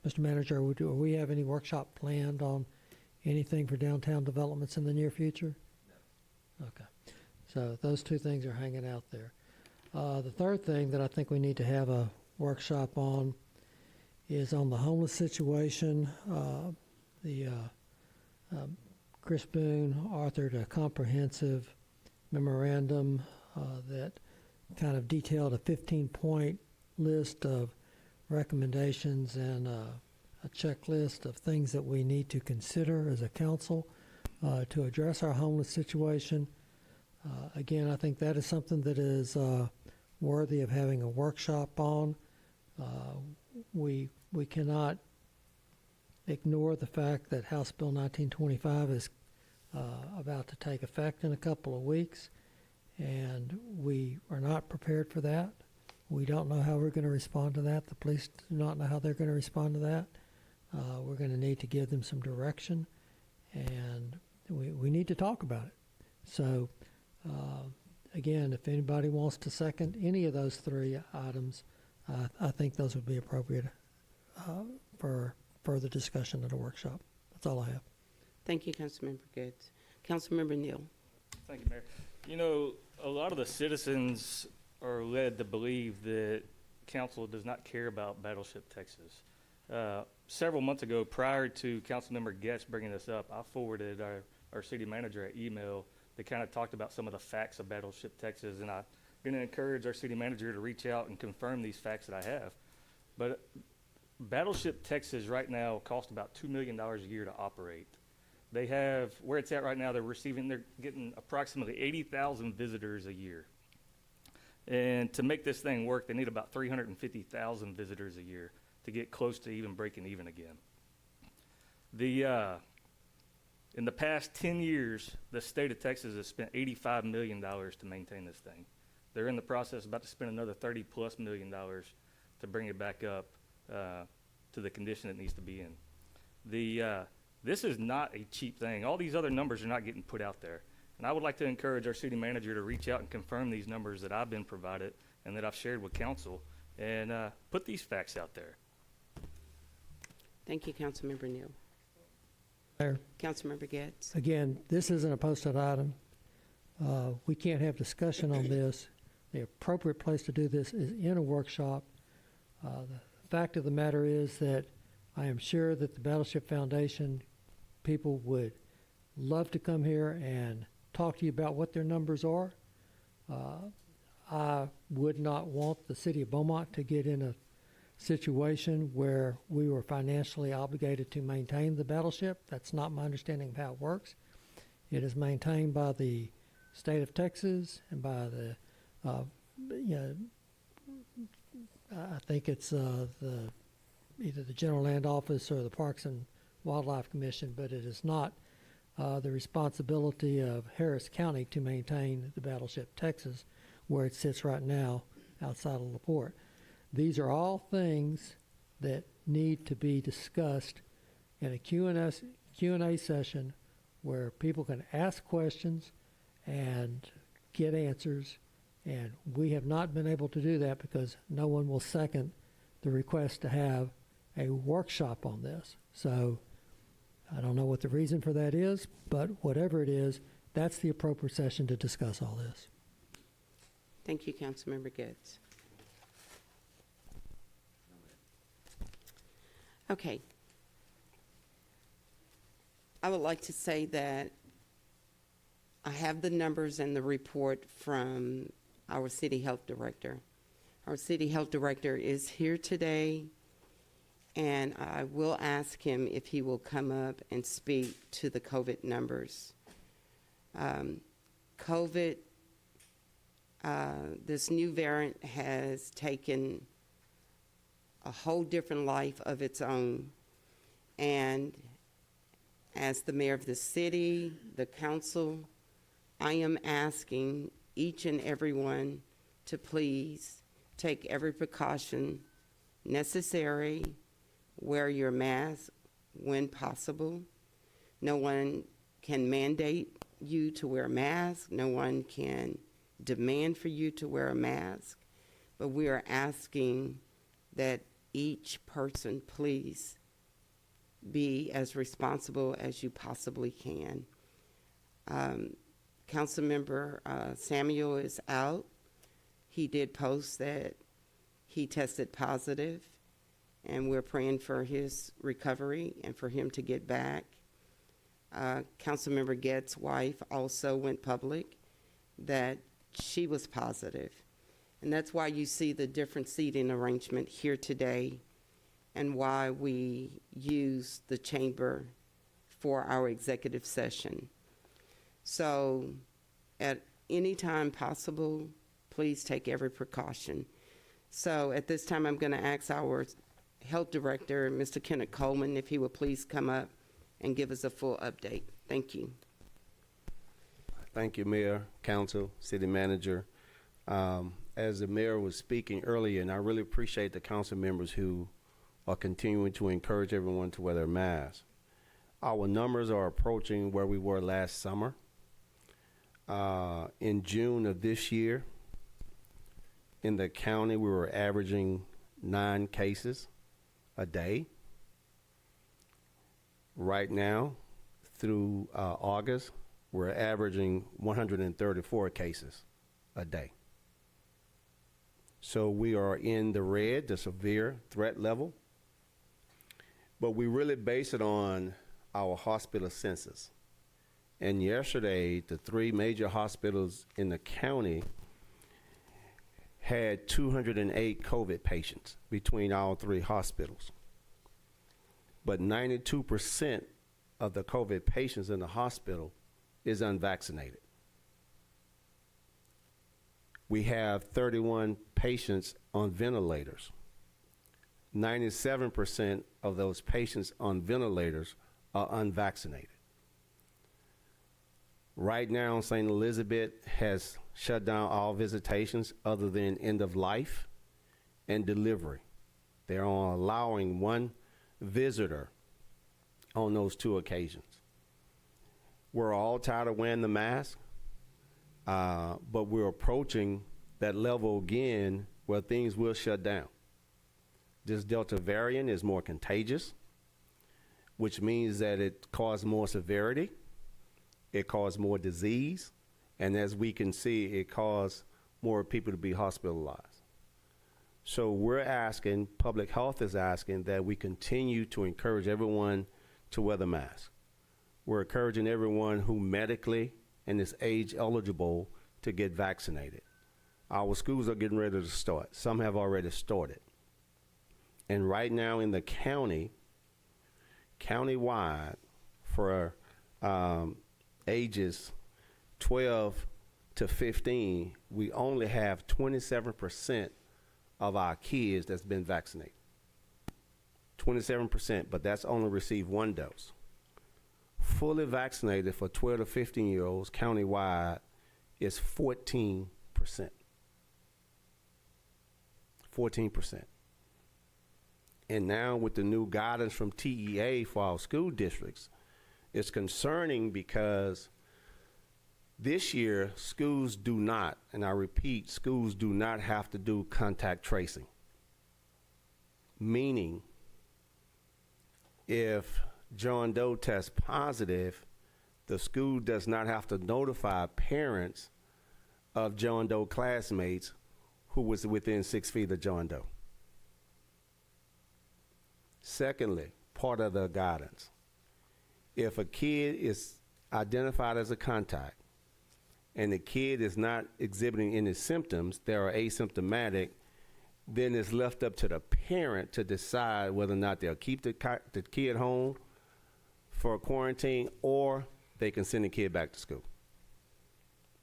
Mr. Manager, do we have any workshop planned on anything for downtown developments in the near future? No. Okay. So those two things are hanging out there. The third thing that I think we need to have a workshop on is on the homeless situation. Chris Boone authored a comprehensive memorandum that kind of detailed a 15-point list of recommendations and a checklist of things that we need to consider as a council to address our homeless situation. Again, I think that is something that is worthy of having a workshop on. We cannot ignore the fact that House Bill 1925 is about to take effect in a couple of weeks, and we are not prepared for that. We don't know how we're going to respond to that. The police do not know how they're going to respond to that. We're going to need to give them some direction, and we need to talk about it. So, again, if anybody wants to second any of those three items, I think those would be appropriate for further discussion at a workshop. That's all I have. Thank you, Councilmember Goods. Councilmember Neal. Thank you, Mayor. You know, a lot of the citizens are led to believe that council does not care about Battleship Texas. Several months ago, prior to Councilmember Getz bringing this up, I forwarded our city manager an email that kind of talked about some of the facts of Battleship Texas, and I'm going to encourage our city manager to reach out and confirm these facts that I have. But Battleship Texas right now costs about $2 million a year to operate. They have, where it's at right now, they're getting approximately 80,000 visitors a year. And to make this thing work, they need about 350,000 visitors a year to get close to even breaking even again. In the past 10 years, the state of Texas has spent $85 million to maintain this thing. They're in the process about to spend another $30+ million to bring it back up to the condition it needs to be in. This is not a cheap thing. All these other numbers are not getting put out there. And I would like to encourage our city manager to reach out and confirm these numbers that I've been provided and that I've shared with council, and put these facts out there. Thank you, Councilmember Neal. Mayor, Councilmember Getz. again, this isn't a posted item. We can't have discussion on this. The appropriate place to do this is in a workshop. The fact of the matter is that I am sure that the Battleship Foundation people would love to come here and talk to you about what their numbers are. I would not want the city of Beaumont to get in a situation where we were financially obligated to maintain the battleship. That's not my understanding of how it works. It is maintained by the state of Texas and by the, I think it's either the General Land Office or the Parks and Wildlife Commission, but it is not the responsibility of Harris County to maintain the Battleship Texas, where it sits right now outside of LaPorte. These are all things that need to be discussed in a Q&A session where people can ask questions and get answers, and we have not been able to do that because no one will second the request to have a workshop on this. So I don't know what the reason for that is, but whatever it is, that's the appropriate session to discuss all this. Thank you, Councilmember Getz. Okay. I would like to say that I have the numbers and the report from our city health director. Our city health director is here today, and I will ask him if he will come up and speak to the COVID numbers. COVID, this new variant has taken a whole different life of its own. And as the mayor of the city, the council, I am asking each and everyone to please take every precaution necessary, wear your mask when possible. No one can mandate you to wear a mask. No one can demand for you to wear a mask. But we are asking that each person please be as responsible as you possibly can. Councilmember Samuel is out. He did post that he tested positive, and we're praying for his recovery and for him to get back. Councilmember Getz's wife also went public that she was positive. And that's why you see the different seating arrangement here today and why we use the chamber for our executive session. So at anytime possible, please take every precaution. So at this time, I'm going to ask our Health Director, Mr. Kenneth Coleman, if he would please come up and give us a full update. Thank you. Thank you, Mayor, Council, City Manager. As the Mayor was speaking earlier, and I really appreciate the council members who are continuing to encourage everyone to wear their masks. Our numbers are approaching where we were last summer. In June of this year, in the county, we were averaging 9 cases a day. Right now, through August, we're averaging 134 cases a day. So we are in the red, the severe threat level, but we really base it on our hospital census. And yesterday, the 3 major hospitals in the county had 208 COVID patients between all 3 hospitals. But 92% of the COVID patients in the hospital is unvaccinated. We have 31 patients on ventilators. 97% of those patients on ventilators are unvaccinated. Right now, St. Elizabeth has shut down all visitations other than end of life and delivery. They're only allowing 1 visitor on those 2 occasions. We're all tired of wearing the mask, but we're approaching that level again where things will shut down. This Delta variant is more contagious, which means that it causes more severity, it causes more disease, and as we can see, it causes more people to be hospitalized. So we're asking, public health is asking, that we continue to encourage everyone to wear the mask. We're encouraging everyone who medically and is age eligible to get vaccinated. Our schools are getting ready to start. Some have already started. And right now in the county, countywide, for ages 12 to 15, we only have 27% of our kids that's been vaccinated. 27%, but that's only received 1 dose. Fully vaccinated for 12 to 15-year-olds countywide is 14%. 14%. And now with the new guidance from TEA for our school districts, it's concerning because this year schools do not, and I repeat, schools do not have to do contact tracing. Meaning, if John Doe tests positive, the school does not have to notify parents of John Doe classmates who was within 6 feet of John Doe. Secondly, part of the guidance, if a kid is identified as a contact and the kid is not exhibiting any symptoms, they are asymptomatic, then it's left up to the parent to decide whether or not they'll keep the kid home for quarantine or they can send the kid back to school.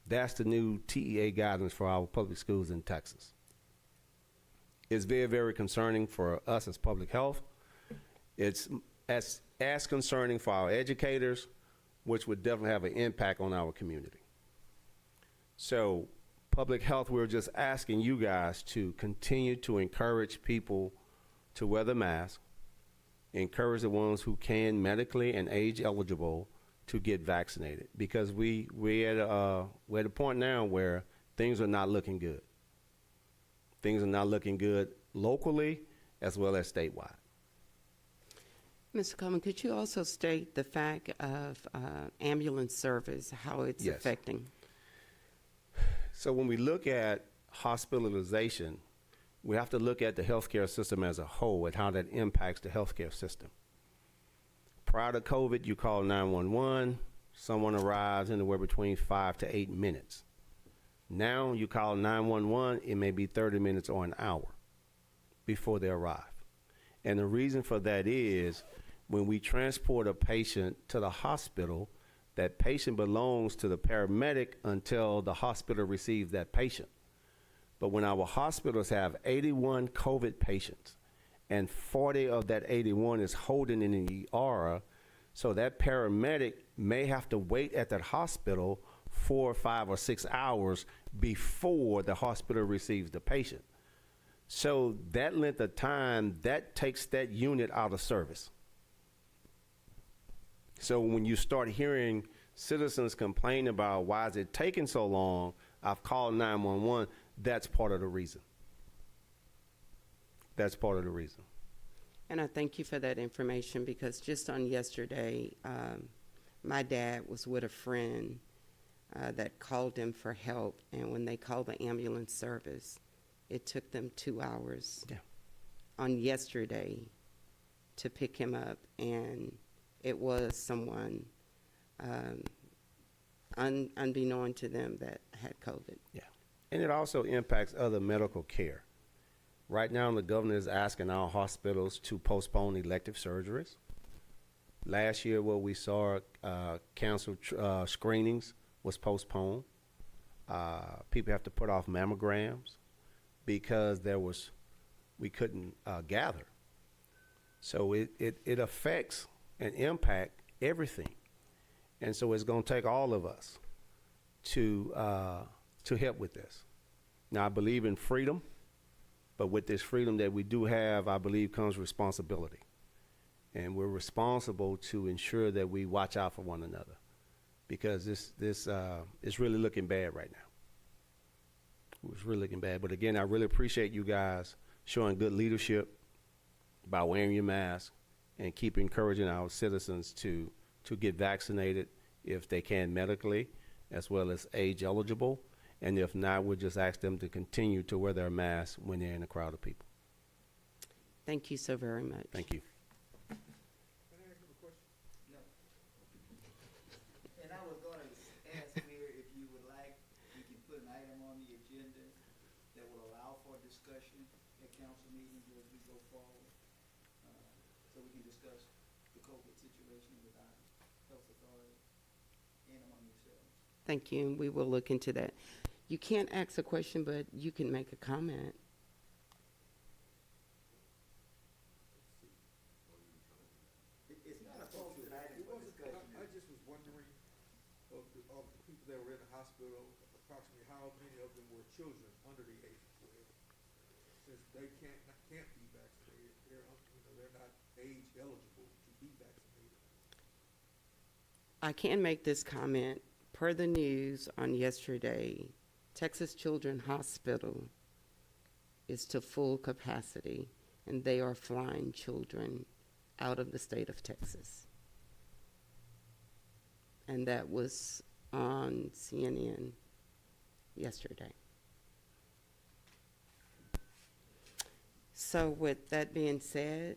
That's the new TEA guidance for our public schools in Texas. It's very, very concerning for us as public health. It's as concerning for our educators, which would definitely have an impact on our community. So, public health, we're just asking you guys to continue to encourage people to wear the mask, encourage the ones who can medically and age eligible to get vaccinated, because we're at a point now where things are not looking good. Things are not looking good locally as well as statewide. Mr. Coleman, could you also state the fact of ambulance service, how it's Yes. affecting? So when we look at hospitalization, we have to look at the healthcare system as a whole and how that impacts the healthcare system. Prior to COVID, you call 911, someone arrives anywhere between 5 to 8 minutes. Now you call 911, it may be 30 minutes or an hour before they arrive. And the reason for that is when we transport a patient to the hospital, that patient belongs to the paramedic until the hospital receives that patient. But when our hospitals have 81 COVID patients and 40 of that 81 is holding in the ER, so that paramedic may have to wait at that hospital 4, 5, or 6 hours before the hospital receives the patient. So that length of time, that takes that unit out of service. So when you start hearing citizens complain about why is it taking so long, I've called 911, that's part of the reason. That's part of the reason. And I thank you for that information, because just on yesterday, my dad was with a friend that called him for help, and when they called the ambulance service, it took them 2 hours on yesterday to pick him up, and it was someone unbeknown to them that had COVID. Yeah. And it also impacts other medical care. Right now, the governor is asking our hospitals to postpone elective surgeries. Last year, what we saw, cancer screenings was postponed. People have to put off mammograms because we couldn't gather. So it affects and impact everything. And so it's going to take all of us to help with this. Now, I believe in freedom, but with this freedom that we do have, I believe comes responsibility. And we're responsible to ensure that we watch out for one another, because this is really looking bad right now. It's really looking bad. But again, I really appreciate you guys showing good leadership by wearing your mask and keep encouraging our citizens to get vaccinated if they can medically, as well as age eligible. And if not, we'll just ask them to continue to wear their masks when they're in a crowd of people. Thank you so very much. Thank you. And I was going to ask Mayor if you would like, we can put an item on the agenda that will allow for discussion at council meetings as we go forward, so we can discuss the COVID situation with our health authority and among yourselves. Thank you, and we will look into that. You can't ask a question, but you can make a comment. It's not a posted item for discussion. I just was wondering, of the people that were in the hospital, approximately how many of them were children under the age of 12? Since they can't be vaccinated, they're not age eligible to be vaccinated. I can make this comment. Per the news on yesterday, Texas Children's Hospital is to full capacity, and they are flying children out of the state of Texas. And that was on CNN yesterday. So with that being said,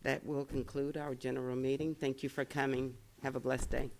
that will conclude our general meeting. Thank you for coming. Have a blessed day.